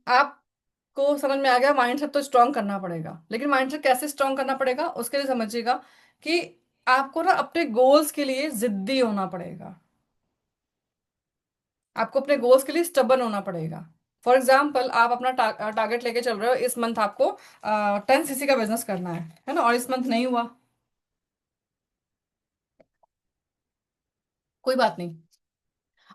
आपको समझ में आ गया, माइंडसेट तो स्ट्रांग करना पड़ेगा, लेकिन माइंडसेट कैसे स्ट्रांग करना पड़ेगा उसके लिए समझिएगा कि आपको ना अपने गोल्स के लिए जिद्दी होना पड़ेगा। आपको अपने गोल्स के लिए स्टबन होना पड़ेगा। फॉर एग्जाम्पल, आप अपना टारगेट लेके चल रहे हो, इस मंथ आपको 10 सीसी का बिजनेस करना है ना, और इस मंथ नहीं हुआ, कोई बात नहीं।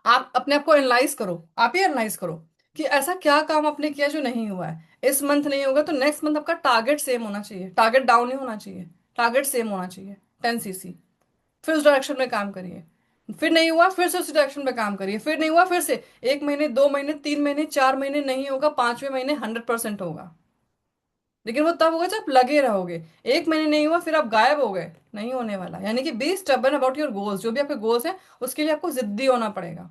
आप अपने आप को एनालाइज करो, आप ही एनालाइज करो कि ऐसा क्या काम आपने किया जो नहीं हुआ है। इस मंथ नहीं होगा तो नेक्स्ट मंथ आपका टारगेट सेम होना चाहिए, टारगेट डाउन नहीं होना चाहिए, टारगेट सेम होना चाहिए, 10 सीसी। फिर उस डायरेक्शन में काम करिए। फिर नहीं हुआ, फिर से उस डायरेक्शन में काम करिए। फिर नहीं हुआ, फिर से 1 महीने, 2 महीने, 3 महीने, 4 महीने नहीं होगा, 5वें महीने 100% होगा। लेकिन वो तब होगा जब लगे रहोगे। 1 महीने नहीं हुआ फिर आप गायब हो गए, नहीं होने वाला। यानी कि be stubborn about your goals, जो भी आपके गोल्स हैं उसके लिए आपको जिद्दी होना पड़ेगा।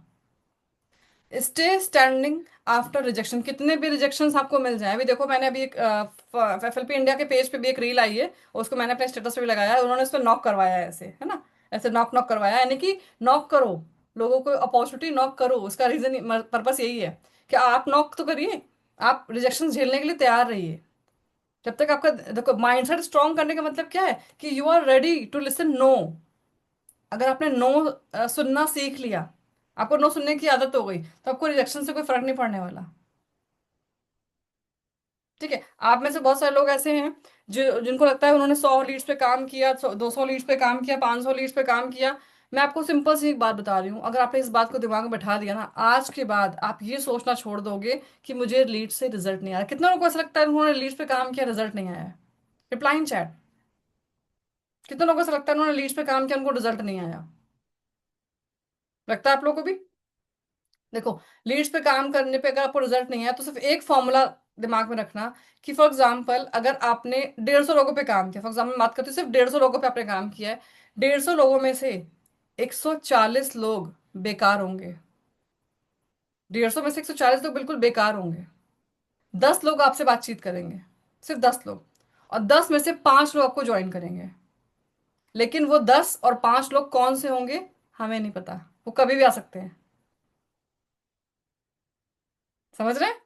Stay standing after rejection. कितने भी रिजेक्शन आपको मिल जाए, अभी देखो मैंने अभी एक एफएलपी इंडिया के पेज पे भी एक रील आई है, उसको मैंने अपने स्टेटस पे भी लगाया है, उन्होंने उस पर नॉक करवाया है ऐसे, है ना, ऐसे नॉक नॉक करवाया है। यानी कि नॉक करो, लोगों को अपॉर्चुनिटी नॉक करो। उसका रीजन पर्पस यही है कि आप नॉक तो करिए, आप रिजेक्शन झेलने के लिए तैयार रहिए। जब तक आपका, देखो माइंडसेट स्ट्रांग करने का मतलब क्या है कि you are ready to listen no. अगर आपने नो सुनना सीख लिया, आपको नो सुनने की आदत हो गई, तो आपको रिजेक्शन से कोई फर्क नहीं पड़ने वाला। ठीक है। आप में से बहुत सारे लोग ऐसे हैं जो जिनको लगता है उन्होंने 100 लीड्स पे काम किया, 200 लीड्स पे काम किया, 500 लीड्स पे काम किया। मैं आपको सिंपल सी एक बात बता रही हूँ, अगर आपने इस बात को दिमाग में बैठा दिया ना, आज के बाद आप ये सोचना छोड़ दोगे कि मुझे लीड से रिजल्ट नहीं आया। कितना लोगों को ऐसा लगता है उन्होंने लीड्स पे काम किया, रिजल्ट नहीं आया? Reply in chat. कितने लोगों को ऐसा लगता है उन्होंने लीड्स पे काम किया, उनको रिजल्ट नहीं आया? लगता है आप लोगों को भी? देखो, लीड्स पे काम करने पे अगर आपको रिजल्ट नहीं आया, तो सिर्फ एक फॉर्मूला दिमाग में रखना कि फॉर एग्जाम्पल अगर आपने 150 लोगों पे काम किया, फॉर एग्जाम्पल बात करते हैं सिर्फ 150 लोगों पे आपने काम किया है, 150 लोगों में से 140 लोग बेकार होंगे। 150 में से 140 लोग बिल्कुल बेकार होंगे। 10 लोग आपसे बातचीत करेंगे, सिर्फ 10 लोग। और 10 में से 5 लोग आपको ज्वाइन करेंगे। लेकिन वो 10 और 5 लोग कौन से होंगे, हमें नहीं पता। वो कभी भी आ सकते हैं। समझ रहे हैं?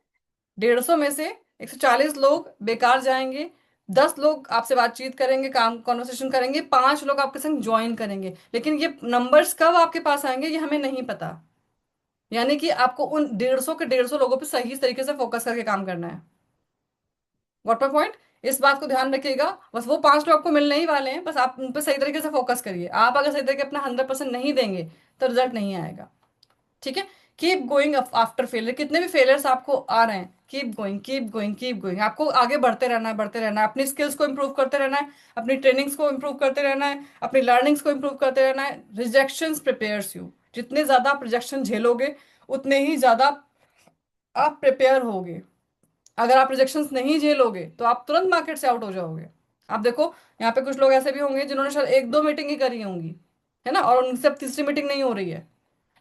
150 में से 140 लोग बेकार जाएंगे, 10 लोग आपसे बातचीत करेंगे, काम कॉन्वर्सेशन करेंगे, 5 लोग आपके संग ज्वाइन करेंगे। लेकिन ये नंबर्स कब आपके पास आएंगे ये हमें नहीं पता। यानी कि आपको उन 150 के 150 लोगों पे सही तरीके से फोकस करके काम करना है। What my point? इस बात को ध्यान रखिएगा। बस वो 5 लोग आपको मिलने ही वाले हैं, बस आप उन पे सही तरीके से फोकस करिए। आप अगर सही तरीके अपना 100% नहीं देंगे तो रिजल्ट नहीं आएगा। ठीक है। Keep going after failure. कितने भी फेलियर्स आपको आ रहे हैं, keep going, keep going, keep going. आपको आगे बढ़ते रहना है, बढ़ते रहना है, अपनी स्किल्स को इंप्रूव करते रहना है, अपनी ट्रेनिंग्स को इंप्रूव करते रहना है, अपनी लर्निंग्स को इंप्रूव करते रहना है। Rejections prepares you. जितने ज्यादा आप रिजेक्शन झेलोगे, उतने ही ज्यादा आप प्रिपेयर होगे। अगर आप रिजेक्शंस नहीं झेलोगे तो आप तुरंत मार्केट से आउट हो जाओगे। आप देखो, यहाँ पे कुछ लोग ऐसे भी होंगे जिन्होंने शायद 1-2 मीटिंग ही करी होंगी, है ना, और उनसे अब तीसरी मीटिंग नहीं हो रही है।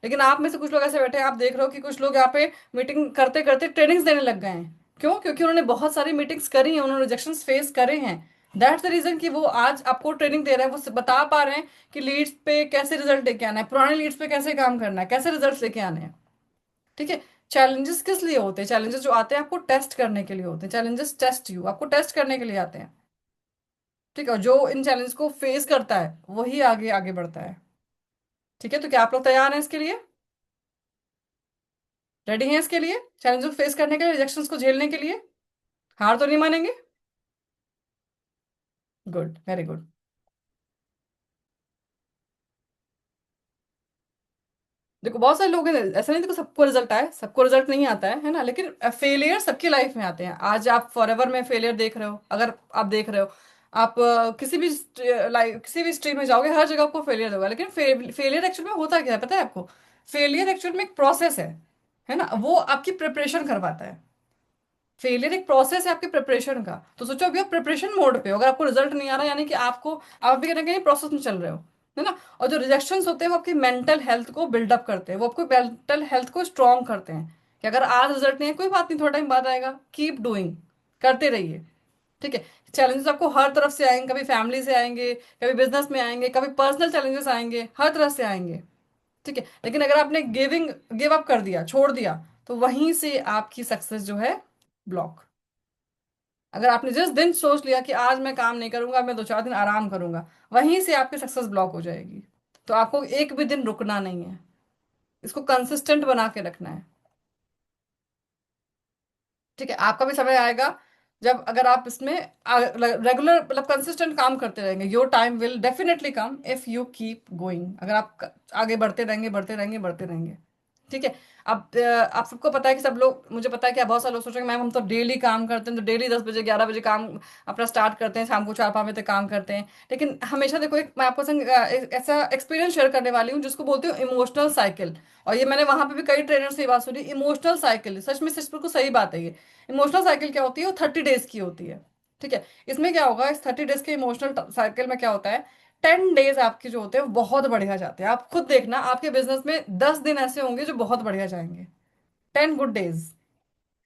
लेकिन आप में से कुछ लोग ऐसे बैठे हैं, आप देख रहे हो कि कुछ लोग यहाँ पे मीटिंग करते करते ट्रेनिंग्स देने लग गए हैं। क्यों? क्योंकि उन्होंने बहुत सारी मीटिंग्स करी हैं, उन्होंने रिजेक्शंस फेस करे हैं। दैट्स द रीजन कि वो आज आपको ट्रेनिंग दे रहे हैं, वो बता पा रहे हैं कि लीड्स पे कैसे रिजल्ट लेके आना है, पुराने लीड्स पे कैसे काम करना है, कैसे रिजल्ट लेके आने हैं। ठीक है। चैलेंजेस किस लिए होते हैं? चैलेंजेस जो आते हैं आपको टेस्ट करने के लिए होते हैं। चैलेंजेस टेस्ट यू, आपको टेस्ट करने के लिए आते हैं। ठीक है। जो इन चैलेंज को फेस करता है वही आगे आगे बढ़ता है। ठीक है। तो क्या आप लोग तैयार हैं इसके लिए? रेडी हैं इसके लिए, चैलेंज को फेस करने के लिए, रिजेक्शंस को झेलने के लिए? हार तो नहीं मानेंगे? Good, very good. देखो बहुत सारे लोग हैं, ऐसा नहीं देखो सबको रिजल्ट आए, सबको रिजल्ट नहीं आता है ना, लेकिन फेलियर सबकी लाइफ में आते हैं। आज आप फॉरएवर में फेलियर देख रहे हो, अगर आप देख रहे हो, आप किसी भी लाइफ किसी भी स्ट्रीम में जाओगे, हर जगह आपको फेलियर होगा। लेकिन फेलियर एक्चुअल में होता क्या है पता है आपको? फेलियर एक्चुअल में एक प्रोसेस है ना, वो आपकी प्रिपरेशन करवाता है। फेलियर एक प्रोसेस है आपके प्रिपरेशन का। तो सोचो अभी आप प्रिपरेशन मोड पे हो, अगर आपको रिजल्ट नहीं आ रहा, यानी कि आप भी कहीं ना कहीं प्रोसेस में चल रहे हो, है ना। और जो रिजेक्शंस होते हैं वो आपकी मेंटल हेल्थ को बिल्डअप करते हैं, वो आपको मेंटल हेल्थ को स्ट्रांग करते हैं कि अगर आज रिजल्ट नहीं है कोई बात नहीं, थोड़ा टाइम बाद आएगा, कीप डूइंग, करते रहिए। ठीक है। चैलेंजेस आपको हर तरफ से आएंगे, कभी फैमिली से आएंगे, कभी बिजनेस में आएंगे, कभी पर्सनल चैलेंजेस आएंगे, हर तरफ से आएंगे। ठीक है। लेकिन अगर आपने गिव अप कर दिया, छोड़ दिया, तो वहीं से आपकी सक्सेस जो है ब्लॉक। अगर आपने जिस दिन सोच लिया कि आज मैं काम नहीं करूंगा, मैं 2-4 दिन आराम करूंगा, वहीं से आपकी सक्सेस ब्लॉक हो जाएगी। तो आपको एक भी दिन रुकना नहीं है, इसको कंसिस्टेंट बना के रखना है। ठीक है। आपका भी समय आएगा जब, अगर आप इसमें रेगुलर मतलब कंसिस्टेंट काम करते रहेंगे, your time will definitely come if you keep going. अगर आप आगे बढ़ते रहेंगे, बढ़ते रहेंगे, बढ़ते रहेंगे। ठीक है। अब आप सबको पता है कि सब लोग, मुझे पता है कि आप बहुत सारे लोग सोचेंगे मैम हम तो डेली काम करते हैं, तो डेली 10 बजे 11 बजे काम अपना स्टार्ट करते हैं, शाम को 4-5 बजे तक काम करते हैं। लेकिन हमेशा देखो, एक मैं आपको संग एक ऐसा एक्सपीरियंस शेयर करने वाली हूँ जिसको बोलती हूँ इमोशनल साइकिल। और ये मैंने वहां पे भी कई ट्रेनर से ये बात सुनी, इमोशनल साइकिल सच में सच बिल्कुल सही बात है ये। इमोशनल साइकिल क्या होती है? वो 30 डेज की होती है। ठीक है। इसमें क्या होगा, इस 30 डेज के इमोशनल साइकिल में क्या होता है, 10 डेज आपके जो होते हैं वो बहुत बढ़िया जाते हैं। आप खुद देखना, आपके बिजनेस में 10 दिन ऐसे होंगे जो बहुत बढ़िया जाएंगे, 10 गुड डेज,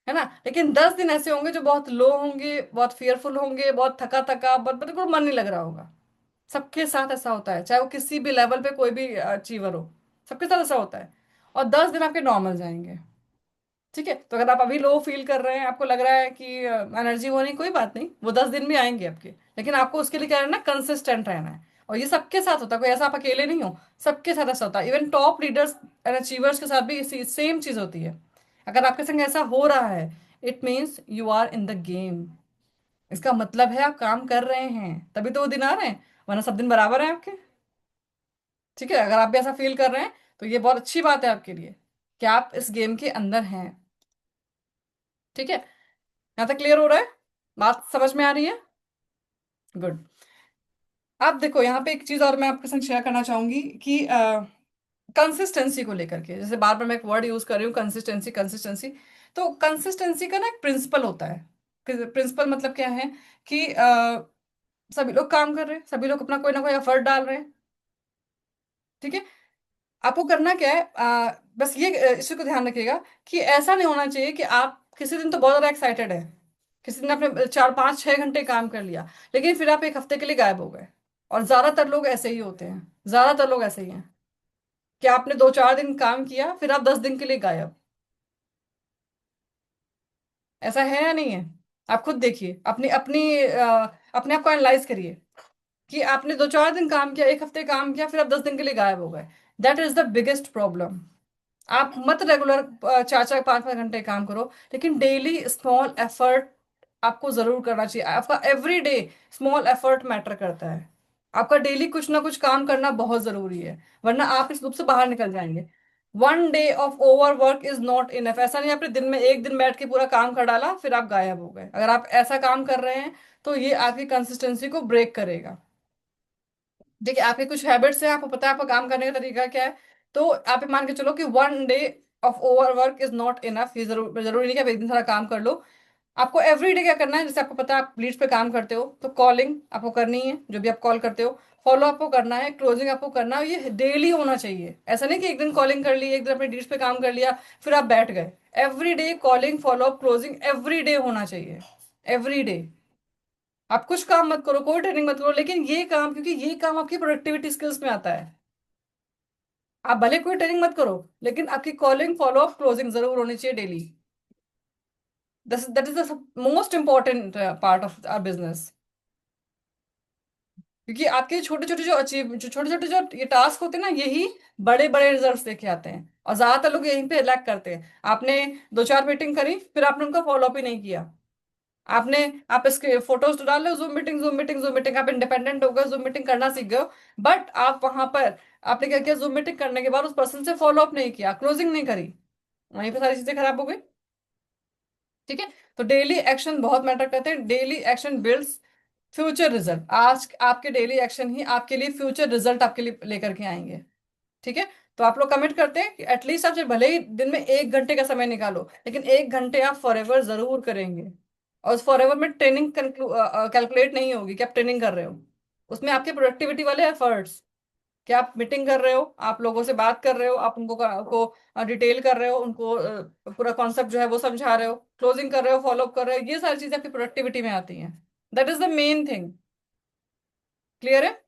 है ना। लेकिन 10 दिन ऐसे होंगे जो बहुत लो होंगे, बहुत फियरफुल होंगे, बहुत थका थका, बहुत बिल्कुल मन नहीं लग रहा होगा। सबके साथ ऐसा होता है, चाहे वो किसी भी लेवल पे कोई भी अचीवर हो, सबके साथ ऐसा होता है। और 10 दिन आपके नॉर्मल जाएंगे। ठीक है, तो अगर आप अभी लो फील कर रहे हैं, आपको लग रहा है कि एनर्जी वो नहीं, कोई बात नहीं, वो 10 दिन भी आएंगे आपके, लेकिन आपको उसके लिए क्या रहना, कंसिस्टेंट रहना है। और ये सबके साथ होता है, कोई ऐसा आप अकेले नहीं हो, सबके साथ ऐसा होता है। Even top leaders and achievers के साथ भी इसी सेम चीज होती है। अगर आपके संग ऐसा हो रहा है, it means you are in the game. इसका मतलब है आप काम कर रहे हैं, तभी तो वो दिन आ रहे हैं, वरना सब दिन बराबर है आपके। ठीक है, अगर आप भी ऐसा फील कर रहे हैं, तो ये बहुत अच्छी बात है आपके लिए कि आप इस गेम के अंदर हैं। ठीक है, यहाँ तक क्लियर हो रहा है, बात समझ में आ रही है? गुड। अब देखो यहाँ पे एक चीज और मैं आपके साथ शेयर करना चाहूंगी कि कंसिस्टेंसी को लेकर के, जैसे बार बार मैं एक वर्ड यूज कर रही हूँ, कंसिस्टेंसी कंसिस्टेंसी। तो कंसिस्टेंसी का ना एक प्रिंसिपल होता है। प्रिंसिपल मतलब क्या है कि सभी लोग काम कर रहे हैं, सभी लोग अपना कोई ना कोई एफर्ट डाल रहे हैं। ठीक है, आपको करना क्या है, बस ये इसी को ध्यान रखिएगा कि ऐसा नहीं होना चाहिए कि आप किसी दिन तो बहुत ज्यादा एक्साइटेड है, किसी दिन आपने 4 5 6 घंटे काम कर लिया, लेकिन फिर आप एक हफ्ते के लिए गायब हो गए। और ज्यादातर लोग ऐसे ही होते हैं, ज्यादातर लोग ऐसे ही हैं कि आपने 2 4 दिन काम किया, फिर आप 10 दिन के लिए गायब। ऐसा है या नहीं है? आप खुद देखिए, अपनी अपनी अपने आप को एनालाइज करिए कि आपने 2 4 दिन काम किया, एक हफ्ते काम किया, फिर आप 10 दिन के लिए गायब हो गए। That is the biggest problem. आप मत रेगुलर 4 4 5 5 घंटे काम करो, लेकिन डेली स्मॉल एफर्ट आपको जरूर करना चाहिए। आपका every day small effort matter करता है। आपका डेली कुछ ना कुछ काम करना बहुत जरूरी है, वरना आप इस लूप से बाहर निकल जाएंगे। 1 day of over work is not enough. ऐसा नहीं आपने दिन में एक दिन बैठ के पूरा काम कर डाला फिर आप गायब हो गए। अगर आप ऐसा काम कर रहे हैं, तो ये आपकी कंसिस्टेंसी को ब्रेक करेगा। देखिए, आपके कुछ हैबिट्स हैं, आपको पता है आपका काम करने का तरीका क्या है, तो आप ये मान के चलो कि 1 day of over work is not enough. ये जरूरी नहीं कि आप एक दिन सारा काम कर लो। आपको एवरीडे क्या करना है, जैसे आपको पता है आप लीड्स पे काम करते हो, तो कॉलिंग आपको करनी है, जो भी आप कॉल करते हो, फॉलो आपको करना है, क्लोजिंग आपको करना है। ये डेली होना चाहिए। ऐसा नहीं कि एक दिन कॉलिंग कर ली, एक दिन अपने लीड्स पे काम कर लिया, फिर आप बैठ गए। Everyday calling, follow up, closing everyday होना चाहिए। एवरीडे। आप कुछ काम मत करो, कोई ट्रेनिंग मत करो, लेकिन ये काम, क्योंकि ये काम आपकी प्रोडक्टिविटी स्किल्स में आता है। आप भले कोई ट्रेनिंग मत करो, लेकिन आपकी कॉलिंग, फॉलो अप, क्लोजिंग जरूर होनी चाहिए daily. That is the most important part of our business. क्योंकि आपके छोटे छोटे जो अचीव, जो छोटे छोटे जो ये टास्क होते हैं ना, यही बड़े बड़े रिजल्ट्स लेके आते हैं। और ज्यादातर लोग यहीं पे लैक करते हैं। आपने 2 4 मीटिंग करी, फिर आपने उनका फॉलो अप ही नहीं किया। आपने, आप इसके फोटोज तो डाल रहे हो, zoom meeting zoom meeting zoom meeting, आप इंडिपेंडेंट हो गए, जूम मीटिंग करना सीख गए, बट आप वहां पर आपने क्या किया, जूम मीटिंग करने के बाद उस पर्सन से फॉलो अप नहीं किया, क्लोजिंग नहीं करी, वहीं पे सारी चीजें खराब हो गई। ठीक है, तो डेली एक्शन बहुत मैटर करते हैं। Daily action builds future result. आज आपके डेली एक्शन ही आपके लिए फ्यूचर रिजल्ट आपके लिए लेकर के आएंगे। ठीक है, तो आप लोग कमिट करते हैं कि एटलीस्ट आप, चाहे भले ही दिन में 1 घंटे का समय निकालो, लेकिन 1 घंटे आप फॉरएवर जरूर करेंगे। और उस फॉरएवर में ट्रेनिंग कैलकुलेट नहीं होगी कि आप ट्रेनिंग कर रहे हो, उसमें आपके प्रोडक्टिविटी वाले एफर्ट्स, कि आप मीटिंग कर रहे हो, आप लोगों से बात कर रहे हो, आप उनको डिटेल कर रहे हो, उनको पूरा कॉन्सेप्ट जो है वो समझा रहे हो, क्लोजिंग कर रहे हो, फॉलो अप कर रहे हो, ये सारी चीजें आपकी प्रोडक्टिविटी में आती हैं। That is the main thing. Clear है?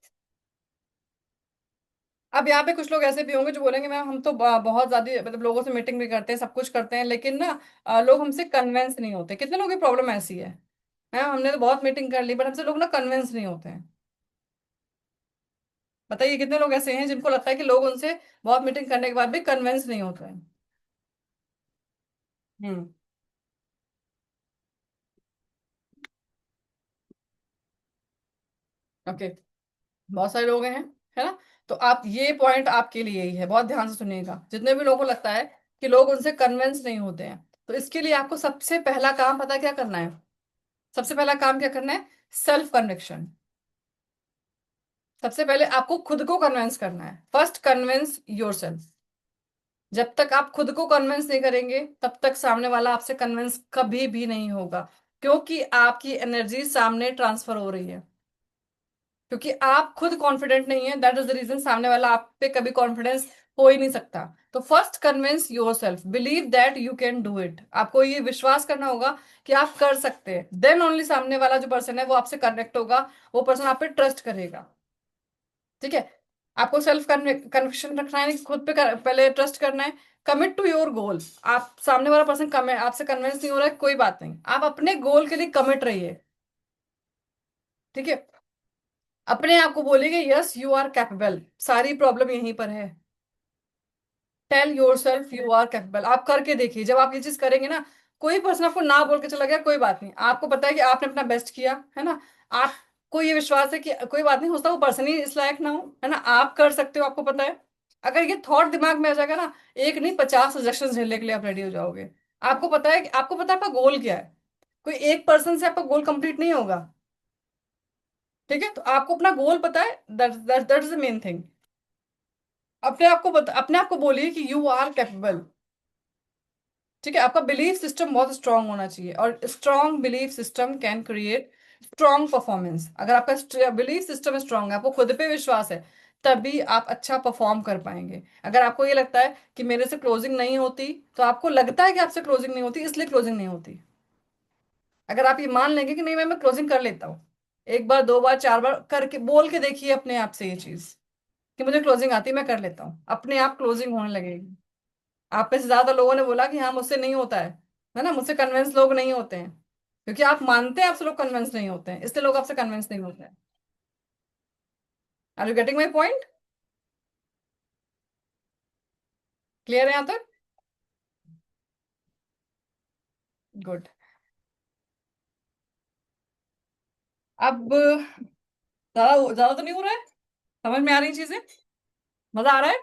अब यहाँ पे कुछ लोग ऐसे भी होंगे जो बोलेंगे मैम हम तो बहुत ज्यादा, मतलब लोगों से मीटिंग भी करते हैं, सब कुछ करते हैं, लेकिन ना लोग हमसे कन्विंस नहीं होते। कितने लोगों की प्रॉब्लम ऐसी है, मैम हमने तो बहुत मीटिंग कर ली, बट हमसे लोग ना कन्विंस नहीं होते हैं। बताइए कितने लोग ऐसे हैं जिनको लगता है कि लोग उनसे बहुत मीटिंग करने के बाद भी कन्विंस नहीं होते हैं? हम्म। ओके, बहुत सारे लोग हैं, है ना? तो आप, ये पॉइंट आपके लिए ही है, बहुत ध्यान से सुनिएगा। जितने भी लोगों को लगता है कि लोग उनसे कन्विंस नहीं होते हैं, तो इसके लिए आपको सबसे पहला काम पता है क्या करना है? सबसे पहला काम क्या करना है? Self conviction. सबसे पहले आपको खुद को कन्विंस करना है। First convince your self. जब तक आप खुद को कन्विंस नहीं करेंगे, तब तक सामने वाला आपसे कन्विंस कभी भी नहीं होगा। क्योंकि आपकी एनर्जी सामने ट्रांसफर हो रही है। क्योंकि आप खुद कॉन्फिडेंट नहीं है, दैट इज द रीजन सामने वाला आप पे कभी कॉन्फिडेंस हो ही नहीं सकता। तो first convince your self, believe that you can do it. आपको ये विश्वास करना होगा कि आप कर सकते हैं, देन ओनली सामने वाला जो पर्सन है वो आपसे कनेक्ट होगा, वो पर्सन आप पे ट्रस्ट करेगा। ठीक है, आपको सेल्फ कन्विक्शन रखना है, खुद पे पहले ट्रस्ट करना है। Commit to your goal. आप सामने वाला पर्सन आपसे कन्विंस नहीं हो रहा है, कोई बात नहीं, आप अपने गोल के लिए कमिट रहिए। ठीक है। अपने आप को बोलिए यस यू आर कैपेबल, सारी प्रॉब्लम यहीं पर है। Tell yourself you are capable. आप करके देखिए, जब आप ये चीज करेंगे ना, कोई पर्सन आपको ना बोल के चला गया, कोई बात नहीं, आपको पता है कि आपने अपना बेस्ट किया है ना। आपको ये विश्वास है कि कोई बात नहीं, हो सकता है वो पर्सन ही इस लायक ना हो, है ना, आप कर सकते हो, आपको पता है। अगर ये थॉट दिमाग में आ जाएगा ना, एक नहीं 50 रिजेक्शन झेलने के लिए आप रेडी हो जाओगे। आपको पता है कि आपको पता है आपका गोल क्या है। कोई एक पर्सन से आपका गोल कंप्लीट नहीं होगा। ठीक है, तो आपको अपना गोल पता है, that is the main thing. अपने आप को बोलिए कि यू आर कैपेबल। ठीक है, आपका बिलीफ सिस्टम बहुत स्ट्रांग होना चाहिए, और strong belief system can create strong performance. अगर आपका बिलीफ सिस्टम स्ट्रांग है, आपको खुद पे विश्वास है, तभी आप अच्छा परफॉर्म कर पाएंगे। अगर आपको ये लगता है कि मेरे से क्लोजिंग नहीं होती, तो आपको लगता है कि आपसे क्लोजिंग नहीं होती इसलिए क्लोजिंग नहीं होती। अगर आप ये मान लेंगे कि नहीं, मैं क्लोजिंग कर लेता हूँ, एक बार, दो बार, चार बार करके बोल के देखिए अपने आप से ये चीज, कि मुझे क्लोजिंग आती है, मैं कर लेता हूँ, अपने आप क्लोजिंग होने लगेगी। आप में से ज्यादा लोगों ने बोला कि हाँ मुझसे नहीं होता है ना, मुझसे कन्विंस लोग नहीं होते हैं, क्योंकि आप मानते हैं आपसे लोग कन्विंस नहीं होते हैं, इसलिए लोग आपसे कन्विंस नहीं होते हैं। Are you getting my point? Clear है यहाँ तक? गुड। अब ज्यादा ज्यादा तो नहीं हो रहा है? समझ में आ रही चीजें? मजा आ रहा है?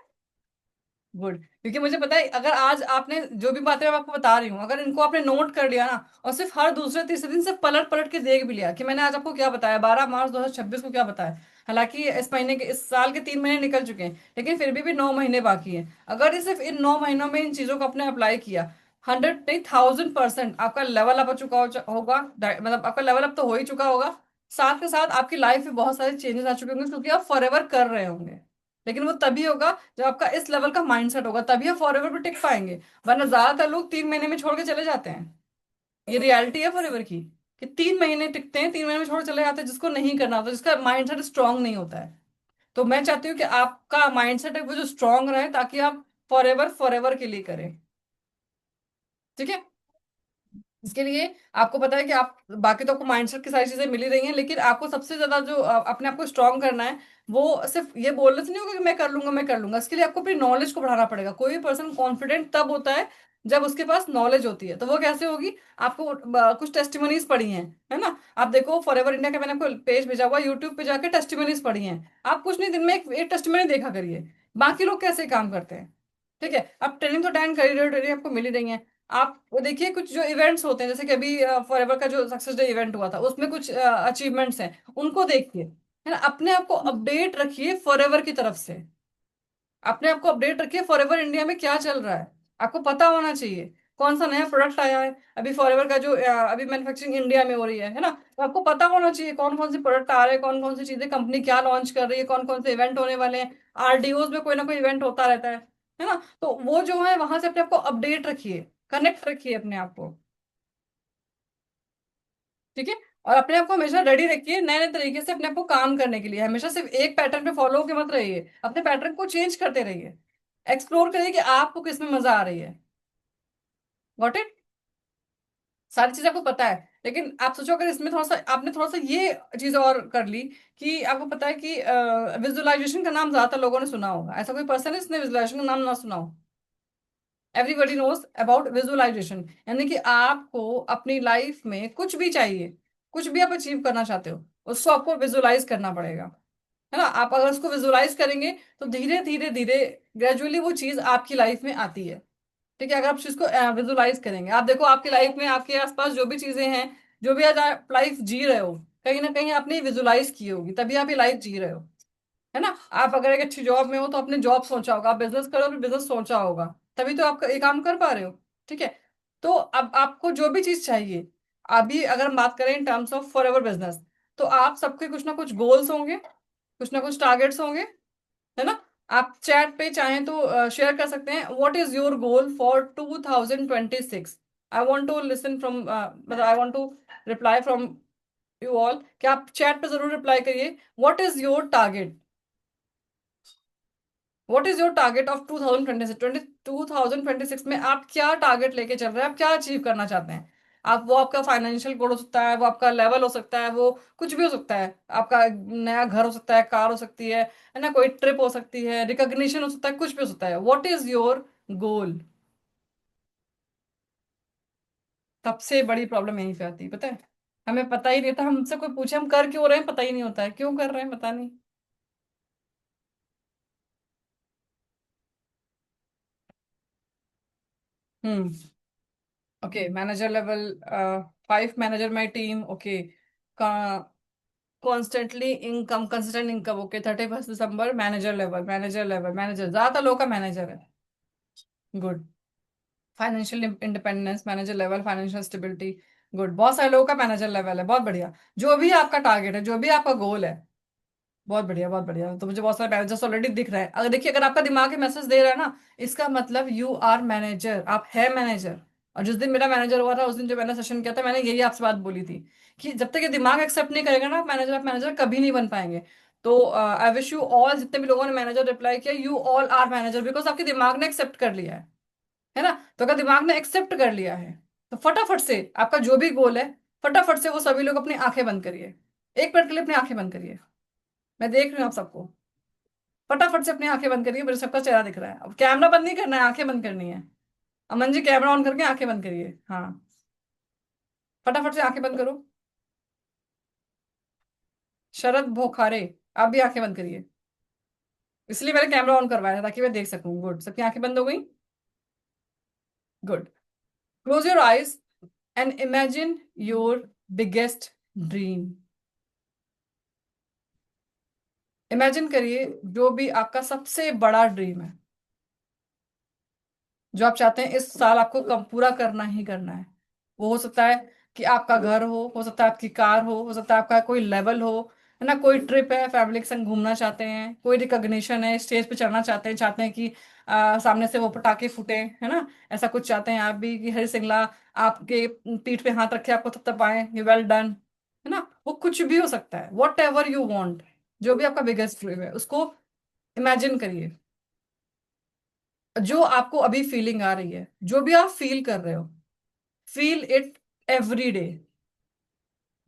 गुड। क्योंकि मुझे पता है, अगर आज आपने जो भी बातें मैं आपको बता रही हूँ, अगर इनको आपने नोट कर लिया ना, और सिर्फ हर दूसरे तीसरे दिन से पलट पलट के देख भी लिया कि मैंने आज आपको क्या बताया, 12 मार्च 2026 को क्या बताया। हालांकि इस महीने के, इस साल के 3 महीने निकल चुके हैं, लेकिन फिर भी 9 महीने बाकी हैं। अगर ये सिर्फ इन 9 महीनों में इन चीजों को आपने अप्लाई किया, 100 नहीं 1000% आपका लेवल अप हो चुका होगा, मतलब आपका लेवल अप तो हो ही चुका होगा। साथ के साथ आपकी लाइफ में बहुत सारे चेंजेस आ चुके होंगे, क्योंकि आप फॉरएवर कर रहे होंगे। लेकिन वो तभी होगा जब आपका इस लेवल का माइंडसेट होगा, तभी आप फॉरएवर पे टिक पाएंगे। वरना ज्यादातर लोग 3 महीने में छोड़ के चले जाते हैं। ये रियलिटी है फॉरएवर की, कि 3 महीने टिकते हैं, 3 महीने में छोड़ के चले जाते हैं, जिसको नहीं करना होता, जिसका माइंडसेट स्ट्रांग नहीं होता है। तो मैं चाहती हूँ कि आपका माइंडसेट है वो जो स्ट्रांग रहे, ताकि आप फॉरएवर फॉरएवर के लिए करें। ठीक है। इसके लिए आपको पता है कि आप, बाकी तो आपको माइंडसेट की सारी चीजें मिल ही रही हैं, लेकिन आपको सबसे ज्यादा जो अपने आप को स्ट्रांग करना है, वो सिर्फ ये बोलने से नहीं होगा कि मैं कर लूंगा, मैं कर लूंगा। इसके लिए आपको अपनी नॉलेज को बढ़ाना पड़ेगा। कोई भी पर्सन कॉन्फिडेंट तब होता है जब उसके पास नॉलेज होती है। तो वो कैसे होगी? आपको कुछ टेस्टिमनीज पढ़ी हैं, है ना। आप देखो फॉरएवर इंडिया का मैंने आपको पेज भेजा हुआ, यूट्यूब पे जाके टेस्टिमनीज पढ़ी हैं। आप कुछ नहीं, दिन में एक टेस्टिमनी देखा करिए, बाकी लोग कैसे काम करते हैं। ठीक है, आप ट्रेनिंग तो अटेंड कर ही रहे हो, ट्रेनिंग आपको मिल ही रही है। आप वो देखिए, कुछ जो इवेंट्स होते हैं, जैसे कि अभी फॉरएवर का जो सक्सेस डे इवेंट हुआ था, उसमें कुछ अचीवमेंट्स हैं, उनको देखिए, है ना। अपने आप को अपडेट रखिए फॉरएवर की तरफ से। अपने आप को अपडेट रखिए, फॉरएवर इंडिया में क्या चल रहा है, आपको पता होना चाहिए। कौन सा नया प्रोडक्ट आया है अभी फॉरएवर का, जो अभी मैन्युफैक्चरिंग इंडिया में हो रही है ना, तो आपको पता होना चाहिए कौन कौन से प्रोडक्ट आ रहे हैं, कौन कौन सी चीजें कंपनी क्या लॉन्च कर रही है, कौन कौन से इवेंट होने वाले हैं। आरडीओज में कोई ना कोई इवेंट होता रहता है ना। तो वो जो है, वहां से अपने आप को अपडेट रखिए, कनेक्ट रखिए अपने आप को। ठीक है। और अपने आप को हमेशा रेडी रखिए नए नए तरीके से अपने आप को काम करने के लिए। हमेशा सिर्फ एक पैटर्न पे फॉलो होके मत रहिए, अपने पैटर्न को चेंज करते रहिए। एक्सप्लोर करिए कि आपको किस में मजा आ रही है। Got it? सारी चीज आपको पता है, लेकिन आप सोचो अगर इसमें थोड़ा सा आपने थोड़ा सा ये चीज और कर ली, कि आपको पता है कि विजुअलाइजेशन का नाम ज्यादातर लोगों ने सुना होगा, ऐसा कोई पर्सन है जिसने विजुअलाइजेशन का नाम ना सुना हो? Everybody knows about visualisation. यानी कि आपको अपनी लाइफ में कुछ भी चाहिए, कुछ भी आप अचीव करना चाहते हो, उसको आपको विजुअलाइज करना पड़ेगा, है ना। आप अगर उसको विजुअलाइज करेंगे, तो धीरे धीरे धीरे ग्रेजुअली वो चीज आपकी लाइफ में आती है। ठीक है, अगर आप चीज को विजुअलाइज करेंगे, आप देखो आपकी लाइफ में आपके आसपास जो भी चीजें हैं, जो भी आज आप लाइफ जी रहे हो, कहीं ना कहीं आपने विजुअलाइज की होगी, तभी आप ये लाइफ जी रहे हो, है ना। आप अगर एक अच्छी जॉब में हो, तो आपने जॉब सोचा होगा, आप बिजनेस करो फिर बिजनेस सोचा होगा, तभी तो आप ये काम कर पा रहे हो। ठीक है। तो अब आपको जो भी चीज चाहिए, अभी अगर हम बात करें in terms of for ever business, तो आप सबके कुछ ना कुछ गोल्स होंगे, कुछ ना कुछ टारगेट्स होंगे, है ना। आप चैट पे चाहें तो शेयर कर सकते हैं, what is your goal for 2026। I want to listen from, मतलब I want to reply from you all, कि आप चैट पे जरूर रिप्लाई करिए, what is your target. What is your target of 2026? 2026 में आप क्या टारगेट लेके चल रहे हैं, आप क्या अचीव करना चाहते हैं? आप, वो आपका फाइनेंशियल गोल हो सकता है, वो आपका लेवल हो सकता है, वो कुछ भी हो सकता है। आपका नया घर हो सकता है, कार हो सकती है ना, कोई ट्रिप हो सकती है, रिकॉग्निशन हो सकता है, कुछ भी हो सकता है। व्हाट इज योर गोल? सबसे बड़ी प्रॉब्लम यहीं पे आती है, पता है। हमें पता ही नहीं था, हमसे कोई पूछे हम कर क्यों रहे हैं, पता ही नहीं होता है क्यों कर रहे हैं, पता नहीं। हम्म। Okay, manager level, 5 manager my team, okay. Constantly income, consistent income, okay. 31 दिसंबर, manager level, manager level, manager, ज्यादा लोग का मैनेजर है। Good. Financial independence, manager level, financial stability. Good, बहुत सारे लोगों का मैनेजर लेवल है, बहुत बढ़िया। जो भी आपका टारगेट है, जो भी आपका गोल है, बहुत बढ़िया, बहुत बढ़िया। तो मुझे बहुत सारे मैनेजर्स ऑलरेडी दिख रहे हैं। अगर देखिए, अगर आपका दिमाग ये मैसेज दे रहा है ना, इसका मतलब यू आर मैनेजर, आप है मैनेजर। और जिस दिन मेरा मैनेजर हुआ था, उस दिन जो मैंने सेशन किया था, मैंने यही आपसे बात बोली थी कि जब तक ये दिमाग एक्सेप्ट नहीं करेगा ना, आप मैनेजर कभी नहीं बन पाएंगे। तो आई विश यू ऑल, जितने भी लोगों ने मैनेजर रिप्लाई किया, you all are manager, because आपके दिमाग ने एक्सेप्ट कर लिया है ना। तो अगर दिमाग ने एक्सेप्ट कर लिया है, तो फटाफट से आपका जो भी गोल है, फटाफट से वो सभी लोग अपनी आंखें बंद करिए। 1 मिनट के लिए अपनी आंखें बंद करिए। मैं देख रही हूँ आप सबको। फटाफट से अपनी आंखें बंद करिए, मेरे सबका चेहरा दिख रहा है। अब कैमरा बंद नहीं करना है, आंखें बंद करनी है। अमन जी, कैमरा ऑन करके आंखें बंद करिए, हाँ। फटाफट से आंखें बंद करो। शरद भोखारे, आप भी आंखें बंद करिए। इसलिए मैंने कैमरा ऑन करवाया था, ताकि मैं देख सकूं। गुड, सबकी आंखें बंद हो गई। Good. Close your eyes and imagine your biggest dream. Imagine करिए जो भी आपका सबसे बड़ा ड्रीम है, जो आप चाहते हैं इस साल आपको कब पूरा करना ही करना है। वो हो सकता है कि आपका घर हो सकता है आपकी कार हो सकता है आपका कोई लेवल हो, है ना, कोई ट्रिप है, फैमिली के संग घूमना चाहते हैं, कोई रिकॉग्निशन है, स्टेज पे चढ़ना चाहते हैं, कि सामने से वो पटाखे फूटे, है ना। ऐसा कुछ चाहते हैं आप भी कि हरी सिंगला आपके पीठ पे हाथ रखे आपको थपथपाए, ये वेल डन, है ना। वो कुछ भी हो सकता है, वॉट एवर यू वॉन्ट। जो भी आपका बिगेस्ट ड्रीम है, उसको इमेजिन करिए। जो आपको अभी फीलिंग आ रही है, जो भी आप फील कर रहे हो, फील इट एवरी डे।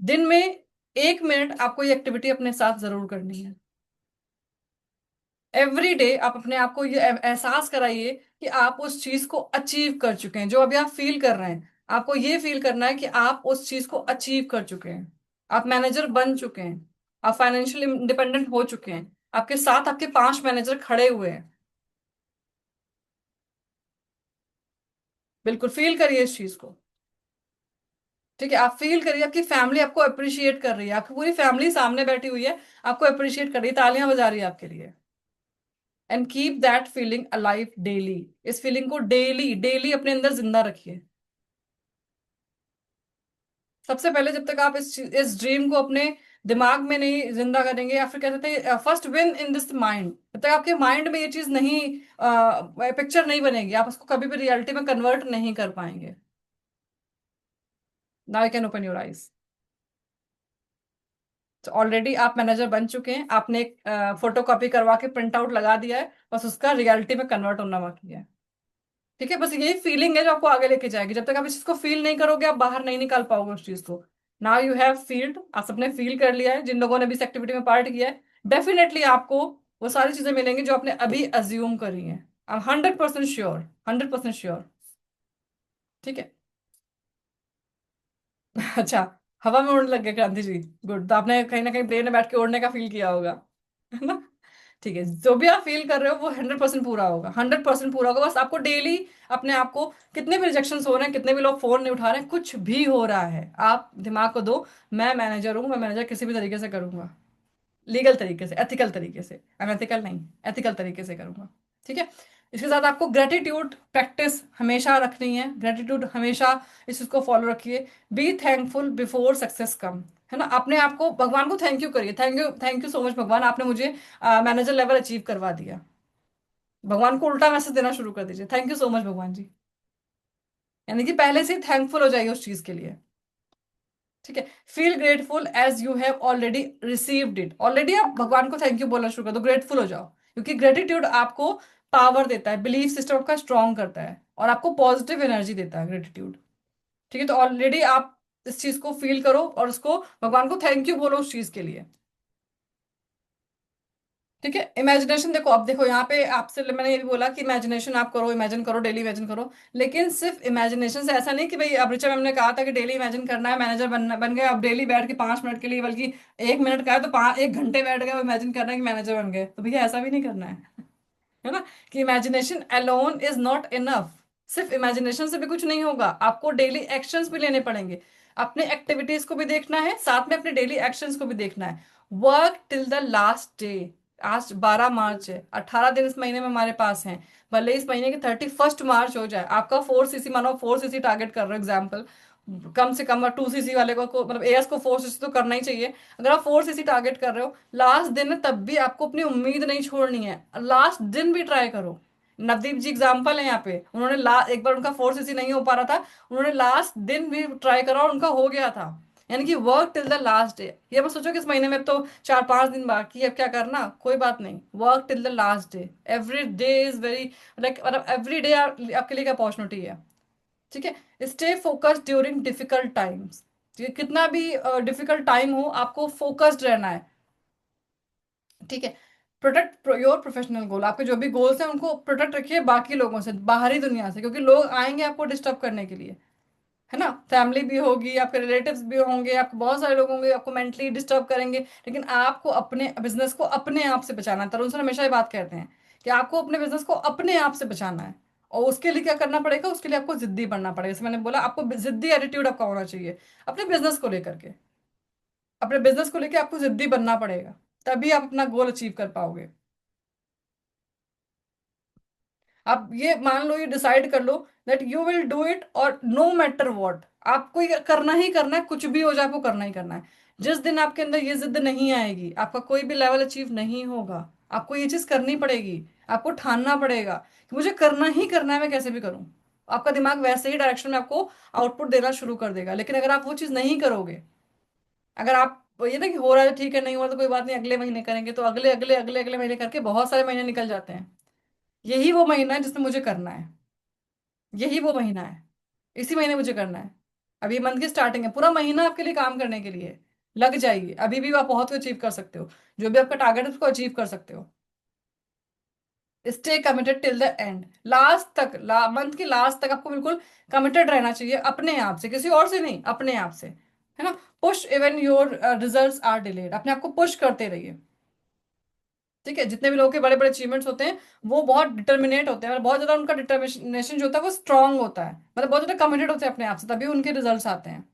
दिन में 1 मिनट आपको ये एक्टिविटी अपने साथ जरूर करनी है। एवरी डे आप अपने आप को ये एहसास कराइए कि आप उस चीज को अचीव कर चुके हैं, जो अभी आप फील कर रहे हैं। आपको ये फील करना है कि आप उस चीज को अचीव कर चुके हैं। आप मैनेजर बन चुके हैं। आप फाइनेंशियल इंडिपेंडेंट हो चुके हैं। आपके साथ आपके 5 मैनेजर खड़े हुए हैं। बिल्कुल फील करिए इस चीज को। ठीक है, आप फील करिए आपकी फैमिली आपको अप्रिशिएट कर रही है, आपकी पूरी फैमिली सामने बैठी हुई है, आपको अप्रिशिएट कर रही है, तालियां बजा रही है आपके लिए। And keep that feeling alive daily. इस फीलिंग को डेली डेली अपने अंदर जिंदा रखिए। सबसे पहले जब तक आप इस ड्रीम को अपने दिमाग में नहीं जिंदा करेंगे, या फिर कह सकते हैं first win in this mind, जब तक आपके माइंड में ये चीज नहीं, पिक्चर नहीं बनेगी, आप उसको कभी भी रियलिटी में कन्वर्ट नहीं कर पाएंगे। Now you can open your eyes. तो ऑलरेडी आप मैनेजर बन चुके हैं, आपने एक फोटो कॉपी करवा के प्रिंट आउट लगा दिया है, बस उसका रियलिटी में कन्वर्ट होना बाकी है। ठीक है, बस यही फीलिंग है जो आपको आगे लेके जाएगी। जब तक आप इस चीज को फील नहीं करोगे, आप बाहर नहीं निकाल पाओगे उस चीज को। नाउ यू हैव फील्ड, आप सबने फील कर लिया है, जिन लोगों ने भी इस एक्टिविटी में पार्ट किया है। डेफिनेटली आपको वो सारी चीजें मिलेंगी जो आपने अभी अज्यूम करी हैं। I am 100% sure, 100% sure. ठीक है। अच्छा, हवा में उड़ने लग गए क्रांति जी। गुड, तो आपने कहीं ना कहीं प्लेन में बैठ के उड़ने का फील किया होगा, है ना। ठीक है, जो भी आप फील कर रहे हो वो 100% पूरा होगा, 100% पूरा होगा। बस आपको डेली अपने आप को, कितने भी रिजेक्शन हो रहे हैं, कितने भी लोग फोन नहीं उठा रहे हैं, कुछ भी हो रहा है, आप दिमाग को दो, मैं मैनेजर हूँ, मैं मैनेजर किसी भी तरीके से करूंगा। लीगल तरीके से, एथिकल तरीके से, अनएथिकल नहीं, एथिकल तरीके से करूंगा। ठीक है। इसके साथ आपको ग्रेटिट्यूड प्रैक्टिस हमेशा रखनी है, ग्रेटिट्यूड हमेशा इस चीज को फॉलो रखिए। बी थैंकफुल बिफोर सक्सेस कम, है ना। अपने आप को, भगवान को थैंक यू करिए, थैंक यू सो मच भगवान, आपने मुझे मैनेजर लेवल अचीव करवा दिया। भगवान को उल्टा मैसेज देना शुरू कर दीजिए, थैंक यू सो मच भगवान जी। यानी कि पहले से ही थैंकफुल हो जाइए उस चीज के लिए। ठीक है। Feel grateful as you have already received it. Already आप भगवान को थैंक यू बोलना शुरू कर दो, ग्रेटफुल हो जाओ क्योंकि ग्रेटिट्यूड आपको पावर देता है, बिलीफ सिस्टम आपका स्ट्रांग करता है और आपको पॉजिटिव एनर्जी देता है ग्रेटिट्यूड। ठीक है, तो ऑलरेडी आप इस चीज को फील करो और उसको, भगवान को थैंक यू बोलो उस चीज के लिए। ठीक है, इमेजिनेशन देखो, अब देखो यहाँ पे आपसे मैंने ये भी बोला कि इमेजिनेशन आप करो, इमेजिन करो, डेली इमेजिन करो। लेकिन सिर्फ इमेजिनेशन से ऐसा नहीं कि भाई, अब ऋचा मैम ने कहा था कि डेली इमेजिन करना है, मैनेजर बनना बन गए, अब डेली बैठ के 5 मिनट के लिए, बल्कि 1 मिनट का है तो 1 घंटे बैठ गए इमेजिन करना है कि मैनेजर बन गए, तो भैया ऐसा भी नहीं करना है ना। कि imagination alone is not enough. सिर्फ इमेजिनेशन से भी कुछ नहीं होगा, आपको डेली एक्शंस भी लेने पड़ेंगे। अपने एक्टिविटीज को भी देखना है, साथ में अपने डेली एक्शंस को भी देखना है। Work till the last day. आज 12 मार्च है, 18 दिन इस महीने में हमारे पास हैं। भले इस महीने की 31 मार्च हो जाए, आपका 4 सीसी, मानो 4 सीसी टारगेट कर रहे हो एग्जाम्पल, कम से कम 2 सीसी वाले मतलब एएस को 4 सीसी तो करना ही चाहिए। अगर आप 4 सीसी टारगेट कर रहे हो, लास्ट दिन है तब भी आपको अपनी उम्मीद नहीं छोड़नी है, लास्ट दिन भी ट्राई करो। नवदीप जी एग्जाम्पल है यहाँ पे, उन्होंने एक बार उनका 4 सीसी नहीं हो पा रहा था, उन्होंने लास्ट दिन भी ट्राई करा और उनका हो गया था। यानी कि work till the last day. ये मत सोचो कि इस महीने में अब तो 4-5 दिन बाकी है, अब क्या करना, कोई बात नहीं, work till the last day. Every day is very, like मतलब एवरी डे आपके लिए एक अपॉर्चुनिटी है। ठीक है, stay focused during difficult times. कितना भी डिफिकल्ट टाइम हो, आपको फोकस्ड रहना है। ठीक है, प्रोटेक्ट योर प्रोफेशनल गोल। आपके जो भी गोल्स हैं उनको प्रोटेक्ट रखिए बाकी लोगों से, बाहरी दुनिया से, क्योंकि लोग आएंगे आपको डिस्टर्ब करने के लिए, है ना। फैमिली भी होगी, आपके रिलेटिव्स भी होंगे, आपके बहुत सारे लोग होंगे, आपको मेंटली डिस्टर्ब करेंगे। लेकिन आपको अपने बिजनेस को अपने आप से बचाना है। तरुण सर हमेशा ये बात कहते हैं कि आपको अपने बिजनेस को अपने आप से बचाना है। और उसके लिए क्या करना पड़ेगा, उसके लिए आपको जिद्दी बनना पड़ेगा। जैसे मैंने बोला, आपको जिद्दी एटीट्यूड आपका होना चाहिए अपने बिजनेस को लेकर के। अपने बिजनेस को लेकर आपको जिद्दी बनना पड़ेगा, तभी आप अपना गोल अचीव कर पाओगे। आप ये मान लो, ये डिसाइड कर लो that you will do it, और नो मैटर व्हाट, आपको ये करना ही करना है, कुछ भी हो जाए आपको करना ही करना है। जिस दिन आपके अंदर ये जिद नहीं आएगी, आपका कोई भी लेवल अचीव नहीं होगा। आपको ये चीज करनी पड़ेगी, आपको ठानना पड़ेगा कि मुझे करना ही करना है, मैं कैसे भी करूं। आपका दिमाग वैसे ही डायरेक्शन में आपको आउटपुट देना शुरू कर देगा। लेकिन अगर आप वो चीज नहीं करोगे, अगर आप ये ना कि हो रहा है ठीक है, नहीं हो रहा तो कोई बात नहीं, अगले महीने करेंगे, तो अगले अगले अगले अगले महीने करके बहुत सारे महीने निकल जाते हैं। यही वो महीना है जिसमें मुझे करना है, यही वो महीना है, इसी महीने मुझे करना है। अभी मंथ की स्टार्टिंग है, पूरा महीना आपके लिए काम करने के लिए लग जाइए, अभी भी आप बहुत कुछ अचीव कर सकते हो। जो भी आपका टारगेट है उसको अचीव कर सकते हो। Stay committed till the end, last तक, मंथ के लास्ट तक आपको बिल्कुल कमिटेड रहना चाहिए, अपने आप से, किसी और से नहीं, अपने आप से, है ना। Push even your results are delayed, अपने आप को पुश करते रहिए। ठीक है, जितने भी लोगों के बड़े बड़े अचीवमेंट्स होते हैं, वो बहुत डिटर्मिनेट होते हैं, मतलब बहुत ज्यादा उनका डिटर्मिनेशन जो होता है वो स्ट्रांग होता है, मतलब बहुत ज्यादा कमिटेड होते हैं अपने आप से, तभी उनके रिजल्ट्स आते हैं।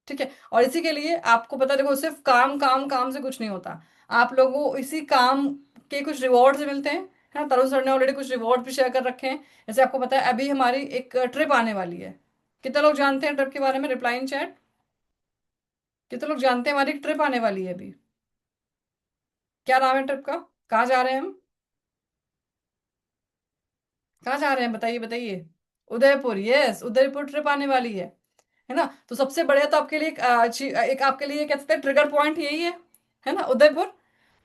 ठीक है, और इसी के लिए आपको पता, देखो सिर्फ काम काम काम से कुछ नहीं होता। आप लोगों को इसी काम के कुछ रिवॉर्ड्स मिलते हैं, है ना। तरुण सर ने ऑलरेडी कुछ रिवॉर्ड भी शेयर कर रखे हैं। जैसे आपको पता है अभी हमारी एक ट्रिप आने वाली है। कितने लोग जानते हैं ट्रिप के बारे में, रिप्लाई इन चैट। कितने लोग जानते हैं हमारी एक ट्रिप आने वाली है अभी। क्या नाम है ट्रिप का, कहाँ जा रहे हैं हम, कहाँ जा रहे हैं, बताइए बताइए। उदयपुर, यस, उदयपुर ट्रिप आने वाली है ना। तो सबसे बढ़िया तो आपके लिए एक आपके लिए कह सकते हैं ट्रिगर पॉइंट यही है ना, उदयपुर।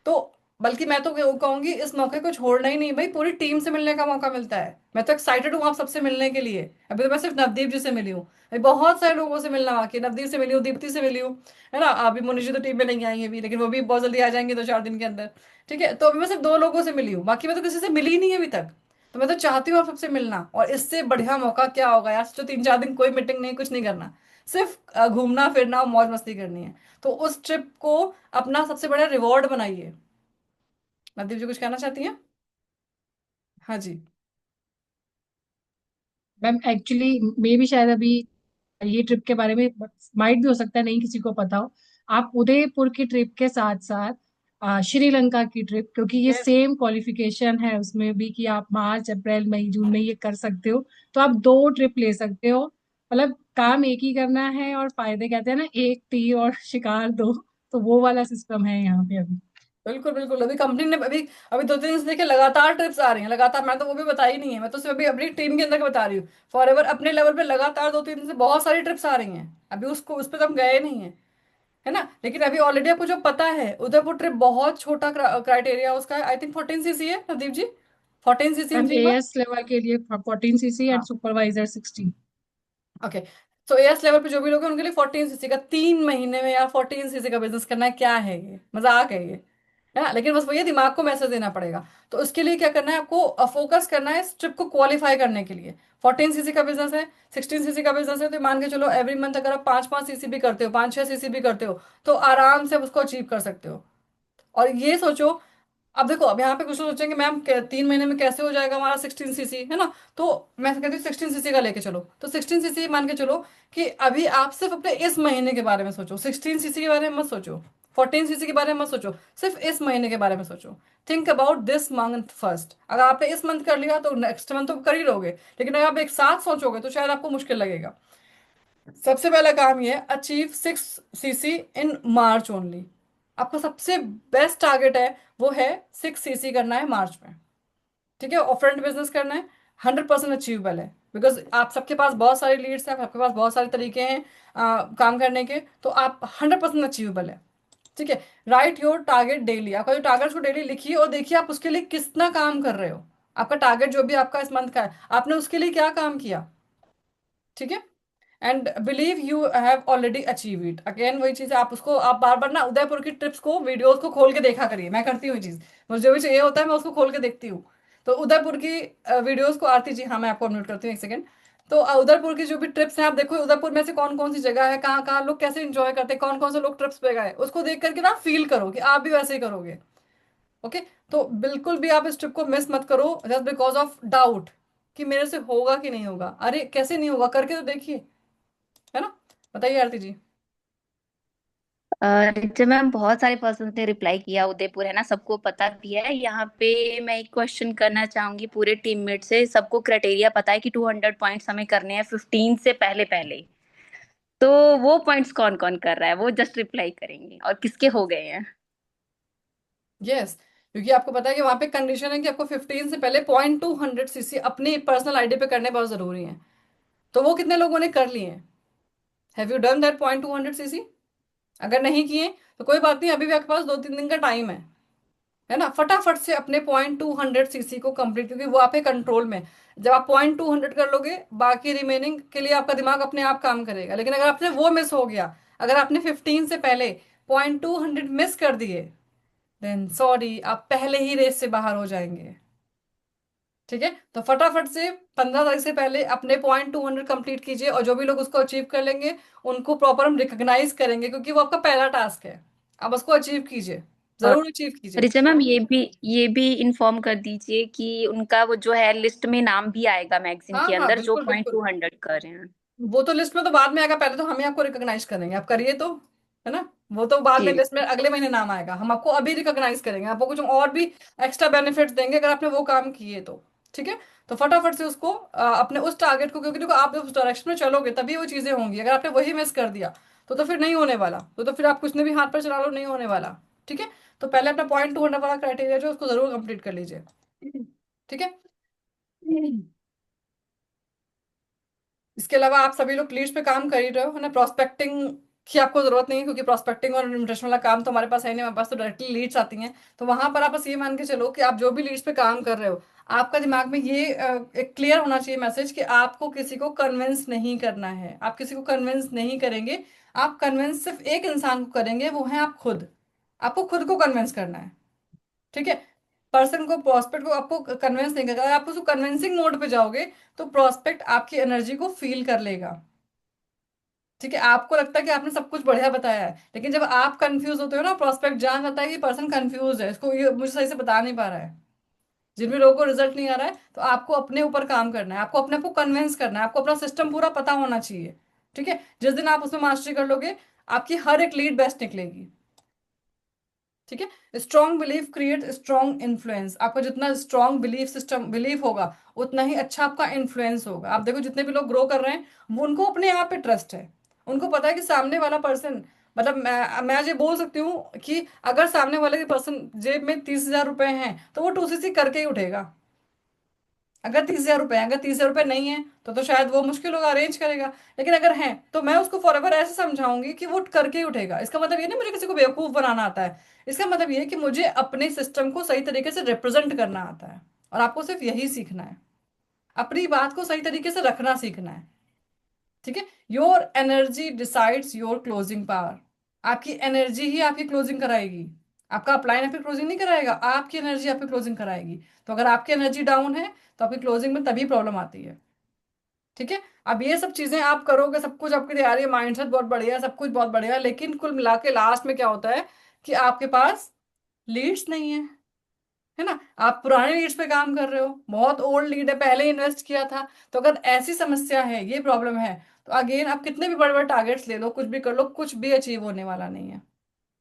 तो बल्कि मैं तो कहूंगी इस मौके को छोड़ना ही नहीं भाई, पूरी टीम से मिलने का मौका मिलता है। मैं तो एक्साइटेड हूँ आप सबसे मिलने के लिए। अभी तो मैं सिर्फ नवदीप जी से मिली हूँ, अभी बहुत सारे लोगों से मिलना बाकी है। नवदीप से मिली हूँ, दीप्ति से मिली हूँ, है ना। अभी मुनीष जी तो टीम में नहीं आई है अभी, लेकिन वो भी बहुत जल्दी आ जाएंगे 2-4 दिन के अंदर। ठीक है, तो अभी मैं सिर्फ 2 लोगों से मिली हूँ, बाकी मैं तो किसी से मिली ही नहीं है अभी तक। तो मैं तो चाहती हूँ आप सबसे मिलना, और इससे बढ़िया मौका क्या होगा यार, जो 3-4 दिन कोई मीटिंग नहीं, कुछ नहीं करना, सिर्फ घूमना फिरना और मौज मस्ती करनी है। तो उस ट्रिप को अपना सबसे बड़ा रिवॉर्ड बनाइए। नवदीप जी कुछ कहना चाहती हैं। हाँ जी। मैम एक्चुअली मे भी शायद अभी ये ट्रिप के बारे में माइट भी हो सकता है नहीं किसी को पता हो। आप उदयपुर की ट्रिप के साथ साथ श्रीलंका की ट्रिप, क्योंकि ये यस, सेम क्वालिफिकेशन है उसमें भी कि आप मार्च अप्रैल मई जून में ये कर सकते हो, तो आप 2 ट्रिप ले सकते हो। मतलब काम एक ही करना है और फायदे कहते हैं ना, एक तीर और शिकार दो, तो वो वाला सिस्टम है यहाँ पे अभी। बिल्कुल बिल्कुल। अभी कंपनी ने अभी अभी 2-3 दिन से देखिए लगातार ट्रिप्स आ रही हैं, लगातार। मैं तो वो भी बताई नहीं है, मैं तो सिर्फ अभी अपनी टीम के अंदर का बता रही हूँ। फॉर एवर अपने लेवल पे लगातार 2-3 दिन से बहुत सारी ट्रिप्स आ रही हैं, अभी उसको उस पर तो हम गए नहीं है, है ना। लेकिन अभी ऑलरेडी आपको जो पता है, उदयपुर ट्रिप बहुत छोटा क्राइटेरिया उसका है, आई थिंक 14 सीसी है नदीप जी, 14 सीसी इन मैम 3 मंथ। एएस लेवल के लिए 14 सीसी एंड सुपरवाइजर 60। ओके, तो एएस लेवल पे जो भी लोग हैं उनके लिए 14 सीसी का 3 महीने में यार 14 सीसी का बिजनेस करना है, क्या है ये, मजाक है ये, है ना। लेकिन बस वही दिमाग को मैसेज देना पड़ेगा। तो उसके लिए क्या करना है आपको, फोकस करना है इस ट्रिप को क्वालिफाई करने के लिए। 14 सीसी का बिजनेस है, 16 सीसी का बिजनेस है, तो मान के चलो एवरी मंथ अगर आप 5-5 सीसी भी करते हो, 5-6 सीसी भी करते हो, तो आराम से आप उसको अचीव कर सकते हो। और ये सोचो, अब देखो, अब यहाँ पे कुछ लोग सोचेंगे मैम 3 महीने में कैसे हो जाएगा हमारा 16 सीसी, है ना। तो मैं कहती हूँ 16 सीसी का लेके चलो, तो 16 सीसी मान के चलो कि अभी आप सिर्फ अपने इस महीने के बारे में सोचो, 16 सीसी के बारे में मत सोचो, 14 सीसी के बारे में मत सोचो, सिर्फ इस महीने के बारे में सोचो। Think about this month first. अगर आपने इस मंथ कर लिया तो नेक्स्ट मंथ तो कर ही लोगे, लेकिन अगर आप एक साथ सोचोगे तो शायद आपको मुश्किल लगेगा। सबसे पहला काम ये है, अचीव 6 सीसी इन मार्च ओनली। आपका सबसे बेस्ट टारगेट है वो है 6 सीसी करना है मार्च में। ठीक है, और फ्रंट बिजनेस करना है, 100% अचीवेबल है, बिकॉज आप सबके पास बहुत सारी लीड्स हैं, आपके पास बहुत सारे तरीके हैं काम करने के, तो आप 100% अचीवेबल है। ठीक है, राइट योर टारगेट डेली, आपका जो टारगेट उसको डेली लिखिए और देखिए आप उसके लिए कितना काम कर रहे हो। आपका टारगेट जो भी आपका इस मंथ का है, आपने उसके लिए क्या काम किया। ठीक है, and believe you have already achieve it. Again वही चीज है, आप उसको आप बार बार ना उदयपुर की ट्रिप्स को, वीडियोस को खोल के देखा करिए। मैं करती हूँ ये चीज, मुझे भी चाहिए होता है मैं उसको खोल के देखती हूँ। तो उदयपुर की वीडियोस को, आरती जी हाँ मैं आपको म्यूट करती हूँ एक सेकंड। तो उदयपुर की जो भी ट्रिप्स हैं आप देखो, उदयपुर में से कौन कौन सी जगह है, कहाँ कहाँ लोग कैसे इंजॉय करते हैं, कौन कौन से लोग ट्रिप्स पे गए, उसको देख करके ना फील करो कि आप भी वैसे ही करोगे। ओके, तो बिल्कुल भी आप इस ट्रिप को मिस मत करो जस्ट बिकॉज ऑफ डाउट कि मेरे से होगा कि नहीं होगा। अरे कैसे नहीं होगा, करके तो देखिए, है ना। बताइए आरती जी। रिचा मैम, बहुत सारे पर्सन ने रिप्लाई किया, उदयपुर है ना, सबको पता भी है। यहाँ पे मैं एक क्वेश्चन करना चाहूंगी पूरे टीममेट से। सबको क्राइटेरिया पता है कि 200 पॉइंट्स हमें करने हैं 15 से पहले पहले। तो वो पॉइंट्स कौन कौन कर रहा है, वो जस्ट रिप्लाई करेंगे, और किसके हो गए हैं। यस, क्योंकि आपको पता है कि वहां पे कंडीशन है कि आपको 15 से पहले 0.200 सीसी अपनी पर्सनल आईडी पे करने बहुत जरूरी है। तो वो कितने लोगों ने कर लिए हैं, have you done that 0.200 CC. अगर नहीं किए तो कोई बात नहीं, अभी भी आपके पास 2-3 दिन का टाइम है ना। फटाफट से अपने 0.200 सीसी को कंप्लीट, क्योंकि वो आपके कंट्रोल में है। जब आप 0.200 कर लोगे, बाकी रिमेनिंग के लिए आपका दिमाग अपने आप काम करेगा। लेकिन अगर आपने वो मिस हो गया, अगर आपने 15 से पहले 0.200 मिस कर दिए, देन सॉरी, आप पहले ही रेस से बाहर हो जाएंगे। ठीक है, तो फटाफट से 15 तारीख से पहले अपने 0.200 कंप्लीट कीजिए, और जो भी लोग उसको अचीव कर लेंगे उनको प्रॉपर हम रिकॉग्नाइज करेंगे, क्योंकि वो आपका पहला टास्क है। आप उसको अचीव कीजिए, और जरूर अचीव कीजिए। रिचा मैम, ये भी इन्फॉर्म कर दीजिए कि उनका वो जो है लिस्ट में नाम भी आएगा मैगजीन हाँ के हाँ अंदर, जो बिल्कुल पॉइंट बिल्कुल, 200 कर रहे हैं। वो तो लिस्ट में तो बाद में आएगा, पहले तो हम ही आपको रिकॉग्नाइज करेंगे, आप करिए तो, है ना। वो तो बाद में जी। लिस्ट में अगले महीने नाम आएगा, हम आपको अभी रिकॉग्नाइज करेंगे, आपको कुछ और भी एक्स्ट्रा बेनिफिट्स देंगे अगर आपने वो काम किए तो। ठीक है, तो फटाफट से उसको अपने उस टारगेट को, क्योंकि देखो आप उस डायरेक्शन में चलोगे तभी वो चीजें होंगी। अगर आपने वही मिस कर दिया तो फिर नहीं होने वाला, तो फिर आप कुछ ने भी हाथ पर चला लो, नहीं होने वाला। ठीक है, तो पहले अपना 0.200 वाला क्राइटेरिया जो है, उसको जरूर कंप्लीट कर लीजिए। ठीक है, इसके अलावा आप सभी लोग लीड्स पे काम कर ही रहे हो, है ना। प्रोस्पेक्टिंग की आपको जरूरत नहीं है, क्योंकि प्रोस्पेक्टिंग और इन्विटेशन वाला काम तो हमारे पास है नहीं, हमारे पास तो डायरेक्टली लीड्स आती हैं। तो वहां पर आप बस ये मान के चलो कि आप जो भी लीड्स पे काम कर रहे हो, आपका दिमाग में ये एक क्लियर होना चाहिए मैसेज कि आपको किसी को कन्विंस नहीं करना है, आप किसी को कन्विंस नहीं करेंगे। आप कन्विंस सिर्फ एक इंसान को करेंगे, वो है आप खुद। आपको खुद को कन्विंस करना है। ठीक है, पर्सन को, प्रोस्पेक्ट को आपको कन्विंस नहीं करेगा। अगर आप उसको कन्विंसिंग मोड पे जाओगे तो प्रोस्पेक्ट आपकी एनर्जी को फील कर लेगा। ठीक है, आपको लगता है कि आपने सब कुछ बढ़िया बताया है, लेकिन जब आप कंफ्यूज होते हो ना, प्रोस्पेक्ट जान जाता है कि पर्सन कंफ्यूज है, इसको ये मुझे सही से बता नहीं पा रहा है। जिन भी लोगों को रिजल्ट नहीं आ रहा है, तो आपको अपने ऊपर काम करना है, आपको अपने आप को कन्विंस करना है, आपको अपना सिस्टम पूरा पता होना चाहिए। ठीक है, जिस दिन आप उसमें मास्टरी कर लोगे, आपकी हर एक लीड बेस्ट निकलेगी। ठीक है, strong belief create strong influence. आपका जितना स्ट्रॉन्ग बिलीफ सिस्टम, बिलीफ होगा, उतना ही अच्छा आपका इन्फ्लुएंस होगा। आप देखो जितने भी लोग ग्रो कर रहे हैं, वो उनको अपने आप पे ट्रस्ट है। उनको पता है कि सामने वाला पर्सन, मतलब मैं आज ये बोल सकती हूँ कि अगर सामने वाले के पर्सन जेब में 30,000 रुपए हैं तो वो 2 सीसी करके ही उठेगा। अगर 30,000 रुपए हैं, अगर 30,000 रुपए नहीं है तो शायद वो मुश्किल होगा अरेंज करेगा। लेकिन अगर है तो मैं उसको फॉरएवर ऐसे समझाऊंगी कि वो करके ही उठेगा। इसका मतलब ये नहीं मुझे किसी को बेवकूफ बनाना आता है। इसका मतलब ये है कि मुझे अपने सिस्टम को सही तरीके से रिप्रेजेंट करना आता है। और आपको सिर्फ यही सीखना है, अपनी बात को सही तरीके से रखना सीखना है। ठीक है। Your energy decides your closing power. आपकी एनर्जी ही आपकी क्लोजिंग कराएगी। आपका अपलाइन आपकी क्लोजिंग नहीं कराएगा, आपकी एनर्जी आपकी क्लोजिंग कराएगी। तो अगर आपकी एनर्जी डाउन है तो आपकी क्लोजिंग में तभी प्रॉब्लम आती है। ठीक है। अब ये सब चीजें आप करोगे, सब कुछ आपकी तैयारी, माइंडसेट बहुत बढ़िया है, सब कुछ बहुत बढ़िया है, लेकिन कुल मिला के लास्ट में क्या होता है कि आपके पास लीड्स नहीं है। है ना, आप पुराने लीड्स पे काम कर रहे हो, बहुत ओल्ड लीड है, पहले इन्वेस्ट किया था। तो अगर ऐसी समस्या है, ये प्रॉब्लम है, तो अगेन आप कितने भी बड़े बड़े टारगेट्स ले लो, कुछ भी कर लो, कुछ भी अचीव होने वाला नहीं है।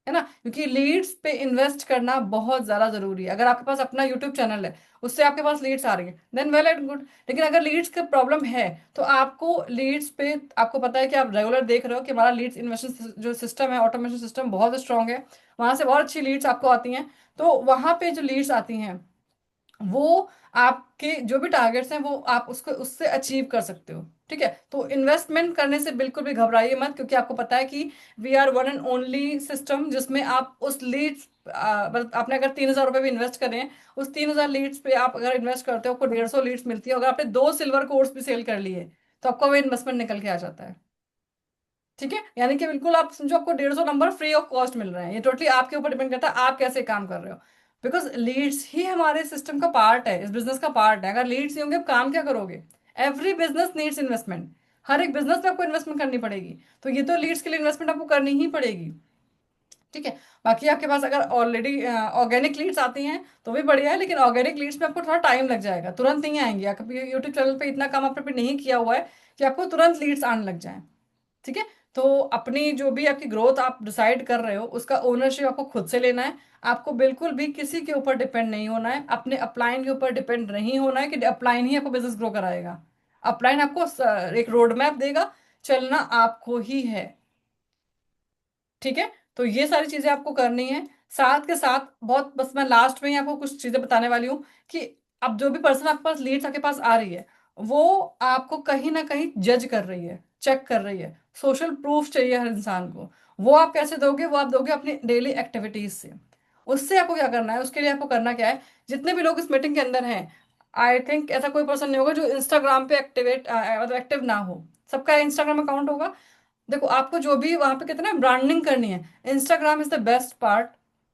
है ना, क्योंकि लीड्स पे इन्वेस्ट करना बहुत ज्यादा जरूरी है। अगर आपके पास अपना यूट्यूब चैनल है, उससे आपके पास लीड्स आ रही है, देन वेल एंड गुड। लेकिन अगर लीड्स का प्रॉब्लम है तो आपको लीड्स पे, आपको पता है कि आप रेगुलर देख रहे हो कि हमारा लीड्स इन्वेस्टमेंट जो सिस्टम है, ऑटोमेशन सिस्टम बहुत स्ट्रांग है, वहां से बहुत अच्छी लीड्स आपको आती हैं। तो वहां पे जो लीड्स आती हैं वो आपके जो भी टारगेट्स हैं वो आप उसको उससे अचीव कर सकते हो। ठीक है। तो इन्वेस्टमेंट करने से बिल्कुल भी घबराइए मत, क्योंकि आपको पता है कि we are one and only system जिसमें आप उस लीड्स, मतलब आपने अगर 3,000 रुपये भी इन्वेस्ट करें हैं, उस 3,000 लीड्स पे आप अगर इन्वेस्ट करते हो, आपको 150 लीड्स मिलती है। अगर आपने 2 सिल्वर कोर्स भी सेल कर लिए तो आपका वो इन्वेस्टमेंट निकल के आ जाता है। ठीक है, यानी कि बिल्कुल आप समझो आपको 150 नंबर फ्री ऑफ कॉस्ट मिल रहे हैं। ये टोटली आपके ऊपर डिपेंड करता है आप कैसे काम कर रहे हो। बिकॉज लीड्स ही हमारे सिस्टम का पार्ट है, इस बिजनेस का पार्ट है। अगर लीड्स नहीं होंगे आप काम क्या करोगे? Every business needs investment. हर एक बिजनेस में आपको इन्वेस्टमेंट करनी पड़ेगी, तो ये तो लीड्स के लिए इन्वेस्टमेंट आपको करनी ही पड़ेगी। ठीक है। बाकी आपके पास अगर ऑलरेडी ऑर्गेनिक लीड्स आती हैं तो भी बढ़िया है, लेकिन ऑर्गेनिक लीड्स में आपको थोड़ा टाइम लग जाएगा, तुरंत नहीं आएंगी। आपके यूट्यूब चैनल पे इतना काम आपने नहीं किया हुआ है कि आपको तुरंत लीड्स आने लग जाए। ठीक है। तो अपनी जो भी आपकी ग्रोथ आप डिसाइड कर रहे हो उसका ओनरशिप आपको खुद से लेना है। आपको बिल्कुल भी किसी के ऊपर डिपेंड नहीं होना है, अपने अपलाइन के ऊपर डिपेंड नहीं होना है कि अपलाइन ही आपको बिजनेस ग्रो कराएगा। अपलाइन आपको एक रोड मैप देगा, चलना आपको ही है। ठीक है। तो ये सारी चीजें आपको करनी है। साथ के साथ बहुत, बस मैं लास्ट में ही आपको कुछ चीजें बताने वाली हूँ कि अब जो भी पर्सन आपके पास लीड्स आपके पास आ रही है, वो आपको कहीं ना कहीं जज कर रही है, चेक कर रही है। सोशल प्रूफ चाहिए हर इंसान को। वो आप कैसे दोगे? वो आप दोगे अपनी डेली एक्टिविटीज से। उससे आपको क्या करना है, उसके लिए आपको करना क्या है, जितने भी लोग इस मीटिंग के अंदर हैं, आई थिंक ऐसा कोई पर्सन नहीं होगा जो इंस्टाग्राम पे एक्टिवेट मतलब एक्टिव ना हो। सबका इंस्टाग्राम अकाउंट होगा। देखो आपको जो भी वहां पे कितना ब्रांडिंग करनी है, Instagram is the best part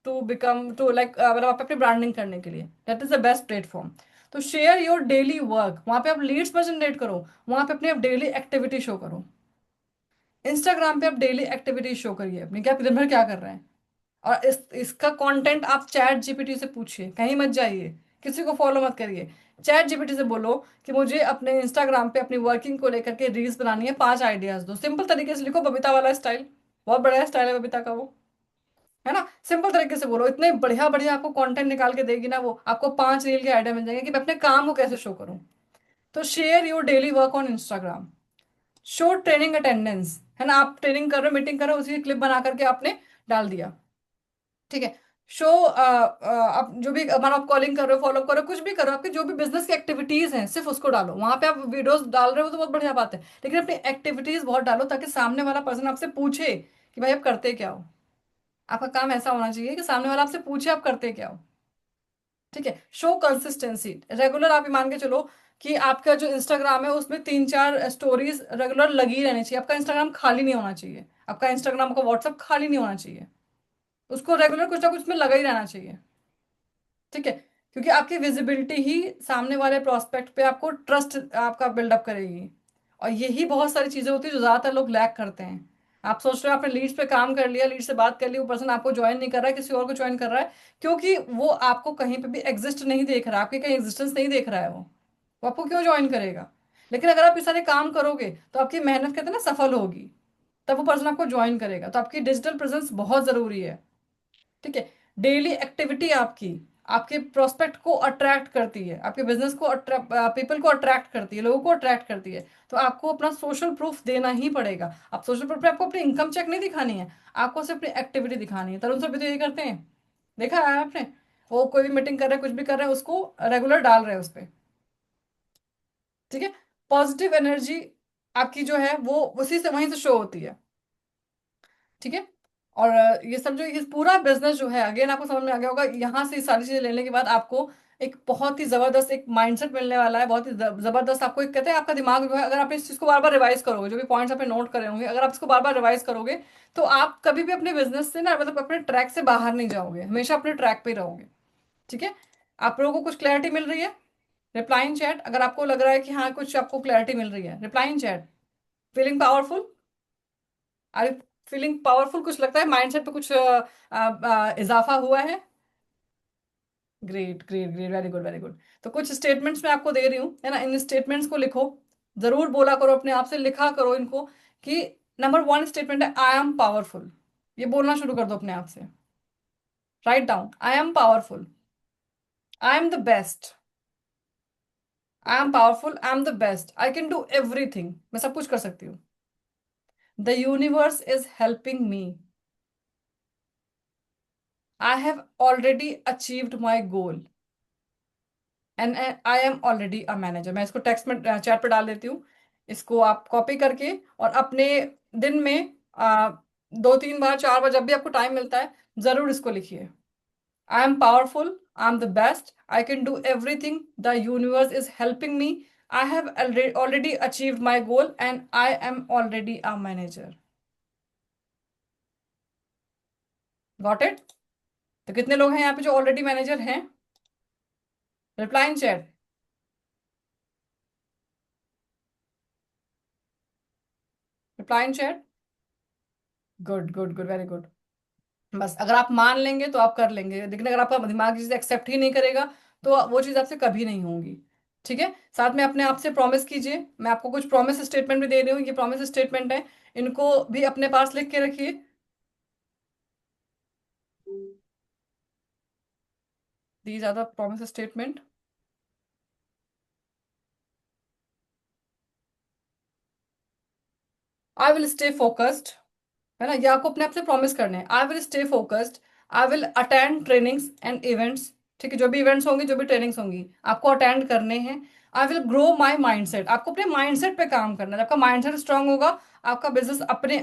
to become to like, मतलब आप अपनी ब्रांडिंग करने के लिए that is the best platform. तो शेयर योर डेली वर्क, वहां पे आप लीड्स पर जनरेट करो, वहां पे अपनी आप डेली एक्टिविटी शो करो। इंस्टाग्राम पे आप डेली एक्टिविटी शो करिए अपनी, क्या आप दिन भर क्या कर रहे हैं। और इसका कंटेंट आप चैट जीपीटी से पूछिए, कहीं मत जाइए, किसी को फॉलो मत करिए। चैट जीपीटी से बोलो कि मुझे अपने इंस्टाग्राम पे अपनी वर्किंग को लेकर के रील्स बनानी है, 5 आइडियाज दो। सिंपल तरीके से लिखो, बबीता वाला स्टाइल, बहुत बढ़िया स्टाइल है बबीता का वो। है ना, सिंपल तरीके से बोलो, इतने बढ़िया बढ़िया आपको कंटेंट निकाल के देगी ना वो, आपको 5 रील के आइडिया मिल जाएंगे कि मैं अपने काम को कैसे शो करूँ। तो share your daily work on Instagram. Show training attendance, है ना, आप ट्रेनिंग कर रहे हो, मीटिंग कर रहे हो, उसी क्लिप बना करके आपने डाल दिया। ठीक है। शो आप जो भी मतलब आप कॉलिंग कर रहे हो, फॉलो कर रहे हो, कुछ भी कर रहे हो, आपके जो भी बिजनेस की एक्टिविटीज हैं सिर्फ उसको डालो वहां पे। आप वीडियोस डाल रहे हो तो बहुत बढ़िया बात है, लेकिन अपनी एक्टिविटीज बहुत डालो ताकि सामने वाला पर्सन आपसे पूछे कि भाई आप करते क्या हो। आपका काम ऐसा होना चाहिए कि सामने वाला आपसे पूछे आप करते क्या हो। ठीक है। शो कंसिस्टेंसी, रेगुलर आप ये मान के चलो कि आपका जो इंस्टाग्राम है उसमें 3-4 स्टोरीज रेगुलर लगी रहनी चाहिए। आपका इंस्टाग्राम खाली नहीं होना चाहिए, आपका इंस्टाग्राम का व्हाट्सएप खाली नहीं होना चाहिए, उसको रेगुलर कुछ ना कुछ में लगा ही रहना चाहिए। ठीक है। क्योंकि आपकी विजिबिलिटी ही सामने वाले प्रोस्पेक्ट पे आपको ट्रस्ट आपका बिल्डअप करेगी। और यही बहुत सारी चीजें होती है जो ज्यादातर लोग लैक करते हैं। आप सोच रहे हो आपने लीड्स पे काम कर लिया, लीड से बात कर ली, वो पर्सन आपको ज्वाइन नहीं कर रहा है, किसी और को ज्वाइन कर रहा है, क्योंकि वो आपको कहीं पे भी एग्जिस्ट नहीं देख रहा, आपकी कहीं एग्जिस्टेंस नहीं देख रहा है वो आपको क्यों ज्वाइन करेगा? लेकिन अगर आप ये सारे काम करोगे तो आपकी मेहनत कहते हैं ना सफल होगी, तब वो पर्सन आपको ज्वाइन करेगा। तो आपकी डिजिटल प्रेजेंस बहुत जरूरी है। ठीक है। डेली एक्टिविटी आपकी आपके प्रोस्पेक्ट को अट्रैक्ट करती है, आपके बिजनेस को पीपल को अट्रैक्ट करती है, लोगों को अट्रैक्ट करती है। तो आपको अपना सोशल प्रूफ देना ही पड़ेगा। आप सोशल प्रूफ पे आपको अपनी इनकम चेक नहीं दिखानी है, आपको सिर्फ अपनी एक्टिविटी दिखानी है। तरुण सर भी तो यही करते हैं, देखा है आपने? वो कोई भी मीटिंग कर रहे हैं, कुछ भी कर रहे हैं, उसको रेगुलर डाल रहे हैं उस पर। ठीक है। पॉजिटिव एनर्जी आपकी जो है वो उसी से वहीं से शो होती है। ठीक है। और ये सब जो ये पूरा बिजनेस जो है, अगेन आपको समझ में आ गया होगा, यहाँ से ये सारी चीजें लेने के बाद आपको एक बहुत ही जबरदस्त एक माइंडसेट मिलने वाला है, बहुत ही जबरदस्त। आपको एक कहते हैं आपका दिमाग जो है, अगर आप इस चीज को बार बार रिवाइज करोगे, जो भी पॉइंट्स आपने नोट करे होंगे, अगर आप इसको बार बार रिवाइज करोगे, तो आप कभी भी अपने बिजनेस से ना, मतलब अपने ट्रैक से बाहर नहीं जाओगे, हमेशा अपने ट्रैक पे ही रहोगे। ठीक है। आप लोगों को कुछ क्लैरिटी मिल रही है? रिप्लाई इन चैट अगर आपको लग रहा है कि हाँ कुछ आपको क्लैरिटी मिल रही है, reply in chat. Feeling powerful? Are you feeling powerful? कुछ लगता है माइंडसेट पे कुछ इजाफा हुआ है? Great great great, very good very good. तो कुछ स्टेटमेंट्स मैं आपको दे रही हूँ, है ना, इन स्टेटमेंट्स को लिखो। जरूर बोला करो अपने आप से, लिखा करो इनको कि नंबर वन स्टेटमेंट है आई एम पावरफुल। ये बोलना शुरू कर दो अपने आप से। Write down, I am powerful, I am the best, I am powerful, I am the best, I can do everything, मैं सब कुछ कर सकती हूँ। The universe is helping me, I have already achieved my goal, and I am already a manager. मैं इसको text में chat पे डाल देती हूँ। इसको आप कॉपी करके और अपने दिन में 2-3 बार 4 बार जब भी आपको टाइम मिलता है जरूर इसको लिखिए। I am powerful, I am the best, I can do everything, the universe is helping me, I have already achieved my goal and I am already a manager. Got it? तो कितने लोग हैं यहाँ पे जो ऑलरेडी मैनेजर हैं? Reply in chat. Reply in chat. Good good good, very good. बस अगर आप मान लेंगे तो आप कर लेंगे, लेकिन अगर आपका दिमाग चीज एक्सेप्ट ही नहीं करेगा तो वो चीज आपसे कभी नहीं होगी। ठीक है। साथ में अपने आप से प्रॉमिस कीजिए, मैं आपको कुछ प्रॉमिस स्टेटमेंट भी दे रही हूँ, ये प्रॉमिस स्टेटमेंट है, इनको भी अपने पास लिख के रखिए। These are the promise statement. I will stay focused, है ना, ये आपको अपने आप से प्रॉमिस करने हैं। आई will stay focused, I will attend trainings and events. ठीक है, जो भी इवेंट्स होंगी, जो भी ट्रेनिंग्स होंगी, आपको अटेंड करने हैं। I will grow my mindset, आपको अपने माइंडसेट पे काम करना है। जब आपका माइंडसेट स्ट्रांग होगा, आपका बिजनेस अपने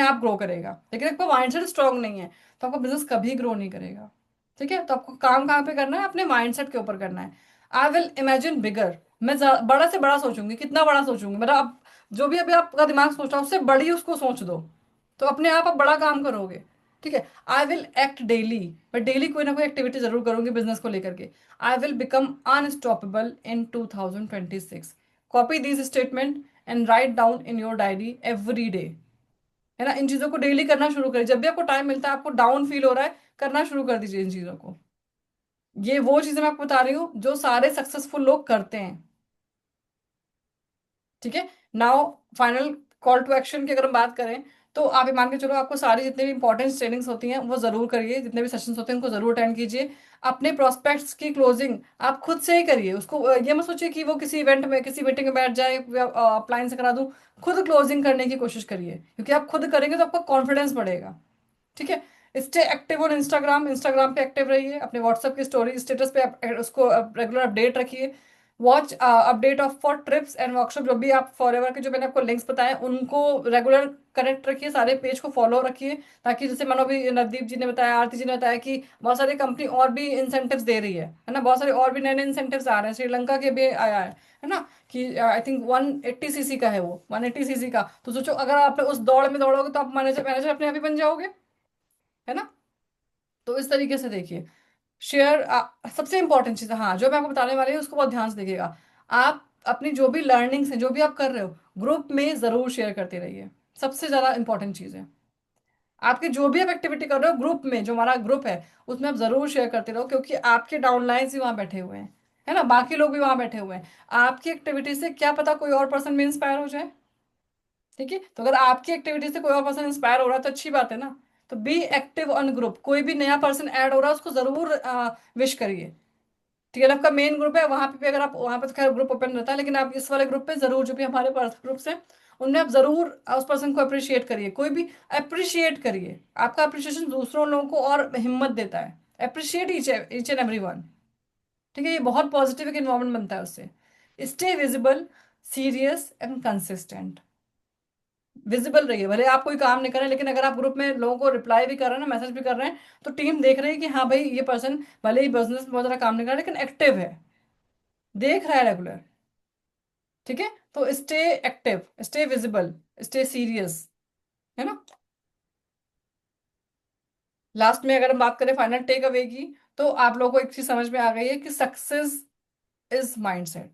आप ग्रो करेगा। लेकिन आपका माइंडसेट स्ट्रांग नहीं है तो आपका बिजनेस कभी ग्रो नहीं करेगा। ठीक है। तो आपको काम कहाँ पे करना है? अपने माइंडसेट के ऊपर करना है। आई विल इमेजिन बिगर, मैं बड़ा से बड़ा सोचूंगी। कितना बड़ा सोचूंगी? मतलब अब जो भी अभी आपका दिमाग सोच रहा है उससे बड़ी उसको सोच दो, तो अपने आप बड़ा काम करोगे। ठीक है। आई विल एक्ट डेली, मैं डेली कोई ना कोई एक्टिविटी जरूर करूंगी बिजनेस को लेकर के। I will become unstoppable in 2026। Copy this statement and write down in your diary every day. है ना, इन चीजों को डेली करना शुरू करिए। जब भी आपको टाइम मिलता है, आपको डाउन फील हो रहा है, करना शुरू कर दीजिए इन चीजों को। ये वो चीजें मैं आपको बता रही हूँ जो सारे सक्सेसफुल लोग करते हैं। ठीक है। Now final call to action की अगर हम बात करें, तो आप ये मान के चलो आपको सारी जितनी भी इंपॉर्टेंट ट्रेनिंग्स होती हैं वो जरूर करिए, जितने भी सेशंस होते हैं उनको जरूर अटेंड कीजिए। अपने प्रोस्पेक्ट्स की क्लोजिंग आप खुद से ही करिए उसको। ये मत सोचिए कि वो किसी इवेंट में किसी मीटिंग में बैठ जाए या अपलाइन से करा दूं। खुद क्लोजिंग करने की कोशिश करिए, क्योंकि आप खुद करेंगे तो आपका कॉन्फिडेंस बढ़ेगा। ठीक है। Stay active on Instagram, Instagram पे एक्टिव रहिए। अपने व्हाट्सएप की स्टोरी स्टेटस पे उसको रेगुलर अपडेट रखिए। Watch update of for trips and workshop, जो भी आप फॉर एवर के जो मैंने आपको लिंक्स बताए उनको रेगुलर कनेक्ट रखिए, सारे पेज को फॉलो रखिए। ताकि जैसे मानो भी नवदीप जी ने बताया, आरती जी ने बताया कि बहुत सारी कंपनी और भी इंसेंटिव्स दे रही है ना, बहुत सारे और भी नए नए इंसेंटिव्स आ रहे हैं। श्रीलंका के भी आया है ना, कि आई थिंक 180 सीसी का है, वो 180 सीसी का। तो सोचो अगर आप उस दौड़ में दौड़ोगे तो आप मैनेजर मैनेजर अपने आप ही बन जाओगे, है ना। तो इस तरीके से देखिए। शेयर सबसे इंपॉर्टेंट चीज है, हाँ, जो मैं आपको बताने वाली हूँ उसको बहुत ध्यान से देखिएगा। आप अपनी जो भी लर्निंग्स हैं, जो भी आप कर रहे हो, ग्रुप में जरूर शेयर करते रहिए। सबसे ज्यादा इंपॉर्टेंट चीज है। आपके जो भी आप एक्टिविटी कर रहे हो ग्रुप में, जो हमारा ग्रुप है उसमें आप जरूर शेयर करते रहो, क्योंकि आपके डाउनलाइंस भी वहां बैठे हुए हैं, है ना, बाकी लोग भी वहां बैठे हुए हैं। आपकी एक्टिविटी से क्या पता कोई और पर्सन भी इंस्पायर हो जाए। ठीक है। तो अगर आपकी एक्टिविटी से कोई और पर्सन इंस्पायर हो रहा है तो अच्छी बात है ना। तो बी एक्टिव ऑन ग्रुप, कोई भी नया पर्सन ऐड हो रहा है उसको जरूर विश करिए। ठीक है। आपका मेन ग्रुप है वहां पे भी, अगर आप वहां पे तो खैर ग्रुप ओपन रहता है, लेकिन आप इस वाले ग्रुप पे जरूर, जो भी हमारे ग्रुप्स हैं उनमें आप जरूर उस पर्सन को अप्रिशिएट करिए। कोई भी अप्रिशिएट करिए, आपका अप्रिशिएशन दूसरों लोगों को और हिम्मत देता है। Appreciate each each and every one. ठीक है। ये बहुत पॉजिटिव एक इन्वायरमेंट बनता है उससे। Stay visible, serious and consistent. Visible रहिए, भले आप कोई काम नहीं कर रहे हैं, लेकिन अगर आप ग्रुप में लोगों को रिप्लाई भी कर रहे हैं ना, मैसेज भी कर रहे हैं, तो टीम देख रही है कि हाँ भाई ये पर्सन भले ही बिजनेस में बहुत ज्यादा काम नहीं कर रहा लेकिन एक्टिव है, देख रहा है रेगुलर। ठीक है, तो stay active, stay visible, stay serious, है ना। लास्ट में अगर हम बात करें फाइनल टेक अवे की, तो आप लोगों को एक चीज समझ में आ गई है कि सक्सेस इज माइंडसेट,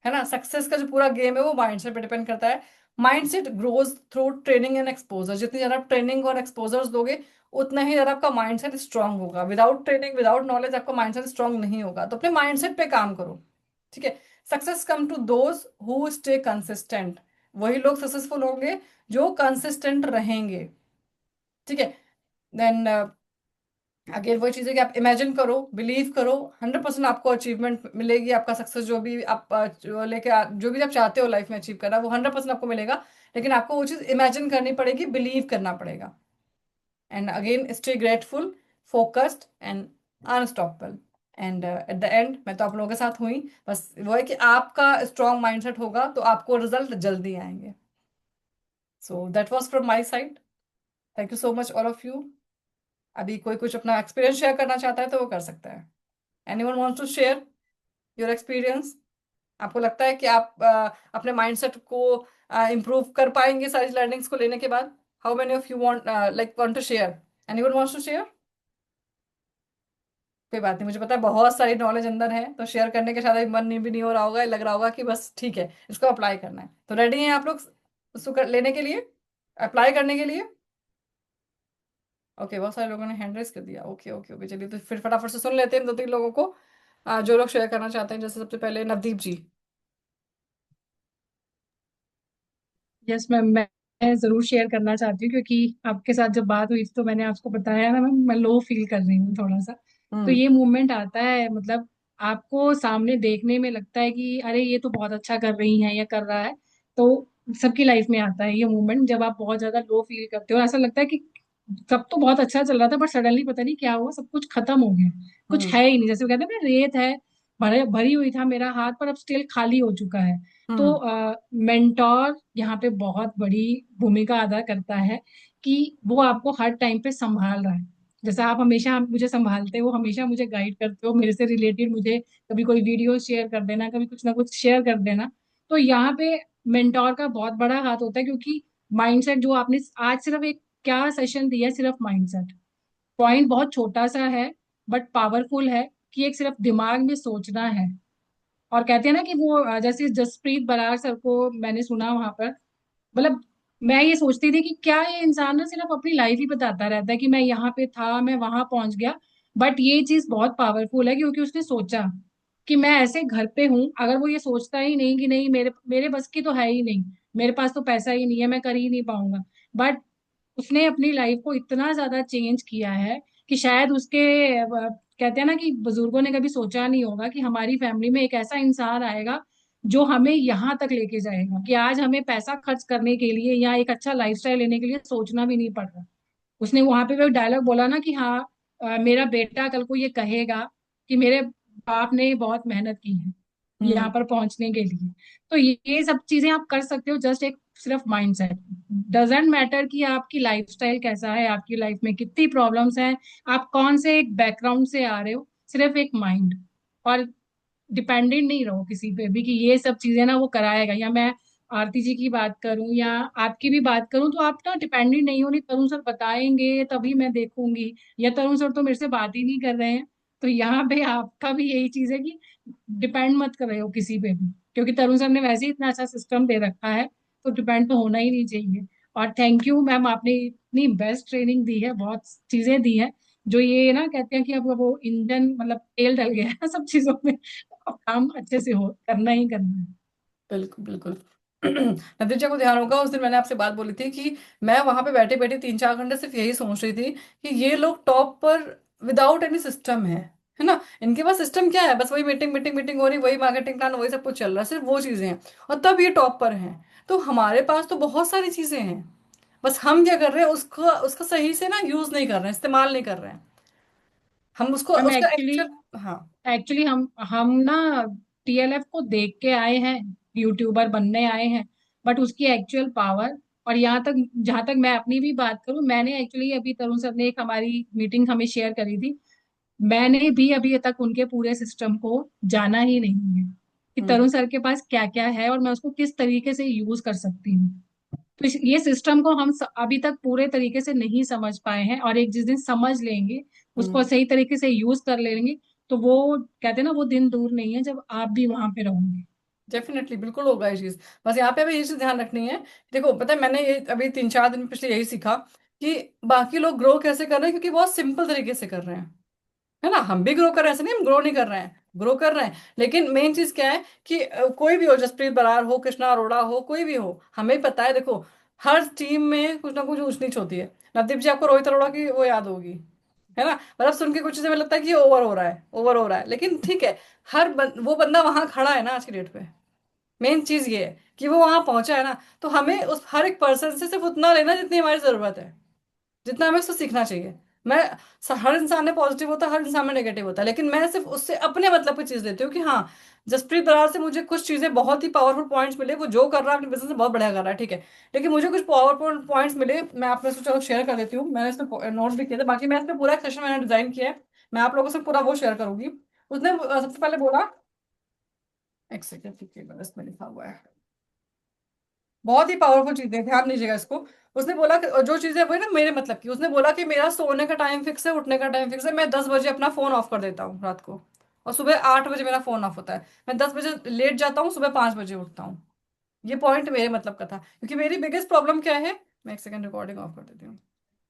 है ना। सक्सेस का जो पूरा गेम है वो माइंडसेट पे डिपेंड करता है। Mindset grows through training and exposure. जितनी ज्यादा आप ट्रेनिंग और एक्सपोजर्स दोगे, उतना ही ज्यादा आपका माइंडसेट स्ट्रांग होगा। विदाउट ट्रेनिंग, विदाउट नॉलेज आपका माइंडसेट स्ट्रांग नहीं होगा। तो अपने माइंडसेट पे काम करो। ठीक है। Success come to those who stay consistent. वही लोग सक्सेसफुल होंगे जो कंसिस्टेंट रहेंगे। ठीक है। देन अगेन वही चीज है कि आप इमेजिन करो, बिलीव करो, 100% आपको अचीवमेंट मिलेगी। आपका सक्सेस जो भी आप जो भी आप चाहते हो लाइफ में अचीव करना, वो 100% आपको मिलेगा। लेकिन आपको वो चीज इमेजिन करनी पड़ेगी, बिलीव करना पड़ेगा। And again stay grateful, focused and unstoppable. And at the end मैं तो आप लोगों के साथ हुई। बस वो है कि आपका स्ट्रॉन्ग माइंडसेट होगा तो आपको रिजल्ट जल्दी आएंगे। So that was from my side. Thank you so much all of you. अभी कोई कुछ अपना एक्सपीरियंस शेयर करना चाहता है तो वो कर सकता है। Anyone wants to share your experience? आपको लगता है कि आप अपने माइंडसेट को इम्प्रूव कर पाएंगे सारी लर्निंग्स को लेने के बाद? How many of you want want to share? Anyone wants to share? कोई बात नहीं, मुझे पता है बहुत सारी नॉलेज अंदर है, तो शेयर करने के शायद अभी मन नहीं भी नहीं हो रहा होगा, लग रहा होगा कि बस ठीक है इसको अप्लाई करना है। तो रेडी हैं आप लोग उसको लेने के लिए, अप्लाई करने के लिए? ओके, बहुत सारे लोगों ने हैंड रेस कर दिया। ओके ओके ओके, चलिए तो फिर फटाफट से सुन लेते हैं 2-3 लोगों को जो लोग शेयर करना चाहते हैं। जैसे सबसे पहले नवदीप जी। यस मैम, मैं जरूर शेयर करना चाहती हूँ, क्योंकि आपके साथ जब बात हुई थी तो मैंने आपको बताया ना मैम, मैं लो फील कर रही हूँ थोड़ा सा। तो हम्म। ये मूवमेंट आता है, मतलब आपको सामने देखने में लगता है कि अरे ये तो बहुत अच्छा कर रही है या कर रहा है। तो सबकी लाइफ में आता है ये मूवमेंट, जब आप बहुत ज्यादा लो फील करते हो, ऐसा लगता है कि सब तो बहुत अच्छा चल रहा था बट सडनली पता नहीं क्या हुआ, सब कुछ खत्म हो गया, कुछ हम्म। है ही नहीं। जैसे वो कहते हैं ना, रेत है, भरी भरी हुई था मेरा हाथ पर, अब स्टिल खाली हो चुका है। तो हम्म। मेंटोर यहाँ पे बहुत बड़ी भूमिका अदा करता है, कि वो आपको हर टाइम पे संभाल रहा है। जैसा आप हमेशा मुझे संभालते हो, हमेशा मुझे गाइड करते हो, मेरे से रिलेटेड मुझे कभी कोई वीडियो शेयर कर देना, कभी कुछ ना कुछ शेयर कर देना। तो यहाँ पे मेंटोर का बहुत बड़ा हाथ होता है, क्योंकि माइंडसेट जो आपने आज सिर्फ एक क्या सेशन दिया है, सिर्फ माइंडसेट पॉइंट बहुत छोटा सा है बट पावरफुल है, कि एक सिर्फ दिमाग में सोचना है। और कहते हैं ना कि वो जैसे जसप्रीत बरार सर को मैंने सुना वहां पर, मतलब मैं ये सोचती थी कि क्या ये इंसान ना सिर्फ अपनी लाइफ ही बताता रहता है कि मैं यहाँ पे था, मैं वहां पहुंच गया। बट ये चीज बहुत पावरफुल है, क्योंकि उसने सोचा कि मैं ऐसे घर पे हूँ। अगर वो ये सोचता ही नहीं कि नहीं, मेरे मेरे बस की तो है ही नहीं, मेरे पास तो पैसा ही नहीं है, मैं कर ही नहीं पाऊंगा, बट उसने अपनी लाइफ को इतना ज्यादा चेंज किया है कि शायद उसके कहते हैं ना कि बुजुर्गों ने कभी सोचा नहीं होगा कि हमारी फैमिली में एक ऐसा इंसान आएगा जो हमें यहाँ तक लेके जाएगा, कि आज हमें पैसा खर्च करने के लिए या एक अच्छा लाइफस्टाइल लेने के लिए सोचना भी नहीं पड़ रहा। उसने वहां पे वो डायलॉग बोला ना कि हाँ, मेरा बेटा कल को ये कहेगा कि मेरे बाप ने बहुत मेहनत की है यहाँ हम्म। पर पहुंचने के लिए। तो ये सब चीजें आप कर सकते हो, जस्ट एक सिर्फ माइंडसेट। डजेंट मैटर कि आपकी लाइफस्टाइल कैसा है, आपकी लाइफ में कितनी प्रॉब्लम्स हैं, आप कौन से एक बैकग्राउंड से आ रहे हो, सिर्फ एक माइंड। और डिपेंडेंट नहीं रहो किसी पे भी कि ये सब चीजें ना वो कराएगा, या मैं आरती जी की बात करूं या आपकी भी बात करूं, तो आप ना डिपेंडेंट नहीं हो, नहीं तरुण सर बताएंगे तभी मैं देखूंगी, या तरुण सर तो मेरे से बात ही नहीं कर रहे हैं। तो यहाँ पे आपका भी यही चीज है कि डिपेंड मत कर रहे हो किसी पे भी, क्योंकि तरुण सर ने वैसे ही इतना अच्छा सिस्टम दे रखा है, तो डिपेंड तो होना ही नहीं चाहिए। और थैंक यू मैम, आपने इतनी बेस्ट ट्रेनिंग दी है, बहुत चीजें दी है, जो ये ना कहते हैं कि अब वो इंजन मतलब तेल डल गया है सब चीजों में, अब काम अच्छे से हो, करना ही करना है। बिल्कुल बिल्कुल। नतीजा को ध्यान होगा, उस दिन मैंने आपसे बात बोली थी कि मैं वहां पे बैठे बैठे 3-4 घंटे सिर्फ यही सोच रही थी कि ये लोग टॉप पर विदाउट एनी सिस्टम है ना। इनके पास सिस्टम क्या है? बस वही मीटिंग मीटिंग मीटिंग हो रही, वही मार्केटिंग प्लान, वही सब कुछ चल रहा है, सिर्फ वो चीजें हैं, और तब ये टॉप पर हैं। तो हमारे पास तो बहुत सारी चीजें हैं, बस हम क्या कर रहे हैं, उसका उसका सही से ना यूज नहीं कर रहे हैं, इस्तेमाल नहीं कर रहे हैं हम उसको, मैम उसका एक्चुअली एक्चुअल। हाँ। एक्चुअली हम ना टीएलएफ को देख के आए हैं, यूट्यूबर बनने आए हैं, बट उसकी एक्चुअल पावर, और यहाँ तक जहां तक मैं अपनी भी बात करूं, मैंने एक्चुअली अभी तरुण सर ने एक हमारी मीटिंग हमें शेयर करी थी, मैंने भी अभी तक उनके पूरे सिस्टम को जाना ही नहीं है कि हम्म। तरुण सर के पास क्या क्या है और मैं उसको किस तरीके से यूज कर सकती हूँ। तो ये सिस्टम को हम अभी तक पूरे तरीके से नहीं समझ पाए हैं, और एक जिस दिन समझ लेंगे, उसको हम्म। सही तरीके से यूज कर लेंगे, तो वो कहते हैं ना, वो दिन दूर नहीं है जब आप भी वहां पे रहोगे। डेफिनेटली बिल्कुल होगा ये चीज। बस यहाँ पे अभी ये चीज ध्यान रखनी है। देखो पता है, मैंने ये अभी 3-4 दिन पिछले यही सीखा कि बाकी लोग ग्रो कैसे कर रहे हैं, क्योंकि बहुत सिंपल तरीके से कर रहे हैं, है ना। हम भी ग्रो कर रहे हैं, ऐसे नहीं हम ग्रो नहीं कर रहे हैं, ग्रो कर रहे हैं। लेकिन मेन चीज क्या है कि कोई भी हो, जसप्रीत बरार हो, कृष्णा अरोड़ा हो, कोई भी हो, हमें पता है देखो, हर टीम में कुछ ना कुछ ऊंच नीच होती है। नवदीप जी, आपको रोहित अरोड़ा की वो याद होगी, है ना। मतलब सुन के कुछ चीजें में लगता है कि ये ओवर हो रहा है, ओवर हो रहा है, लेकिन ठीक है। वो बंदा वहां खड़ा है ना आज की डेट पे। मेन चीज ये है कि वो वहां पहुंचा है ना। तो हमें उस हर एक पर्सन से सिर्फ उतना लेना जितनी हमारी जरूरत है, जितना हमें उससे सीखना चाहिए। मैं हर इंसान में पॉजिटिव होता है, हर इंसान में नेगेटिव होता है, लेकिन मैं सिर्फ उससे अपने मतलब की चीज देती हूँ कि हाँ, जसप्रीत बरार से मुझे कुछ चीजें बहुत ही पावरफुल पॉइंट्स मिले। वो जो कर रहा है अपने बिजनेस में बहुत बढ़िया कर रहा है, ठीक है। लेकिन मुझे कुछ पावरफुल पॉइंट्स मिले, मैं आपने सोचा चलो शेयर कर देती हूँ। मैंने इसमें नोट्स भी किए थे, बाकी मैं इसमें पूरा एक सेशन मैंने डिजाइन किया है, मैं आप लोगों से पूरा वो शेयर करूंगी। उसने सबसे पहले बोला, एक सेकंड, ठीक है, इसमें लिखा हुआ है, बहुत ही पावरफुल चीजें, ध्यान दीजिएगा इसको। उसने बोला कि जो चीजें वही ना मेरे मतलब की, उसने बोला कि मेरा सोने का टाइम फिक्स है, उठने का टाइम फिक्स है। मैं 10 बजे अपना फोन ऑफ कर देता हूँ रात को, और सुबह 8 बजे मेरा फोन ऑफ होता है। मैं 10 बजे लेट जाता हूँ, सुबह 5 बजे उठता हूँ। ये पॉइंट मेरे मतलब का था, क्योंकि मेरी बिगेस्ट प्रॉब्लम क्या है, मैं एक सेकंड रिकॉर्डिंग ऑफ कर देती हूँ।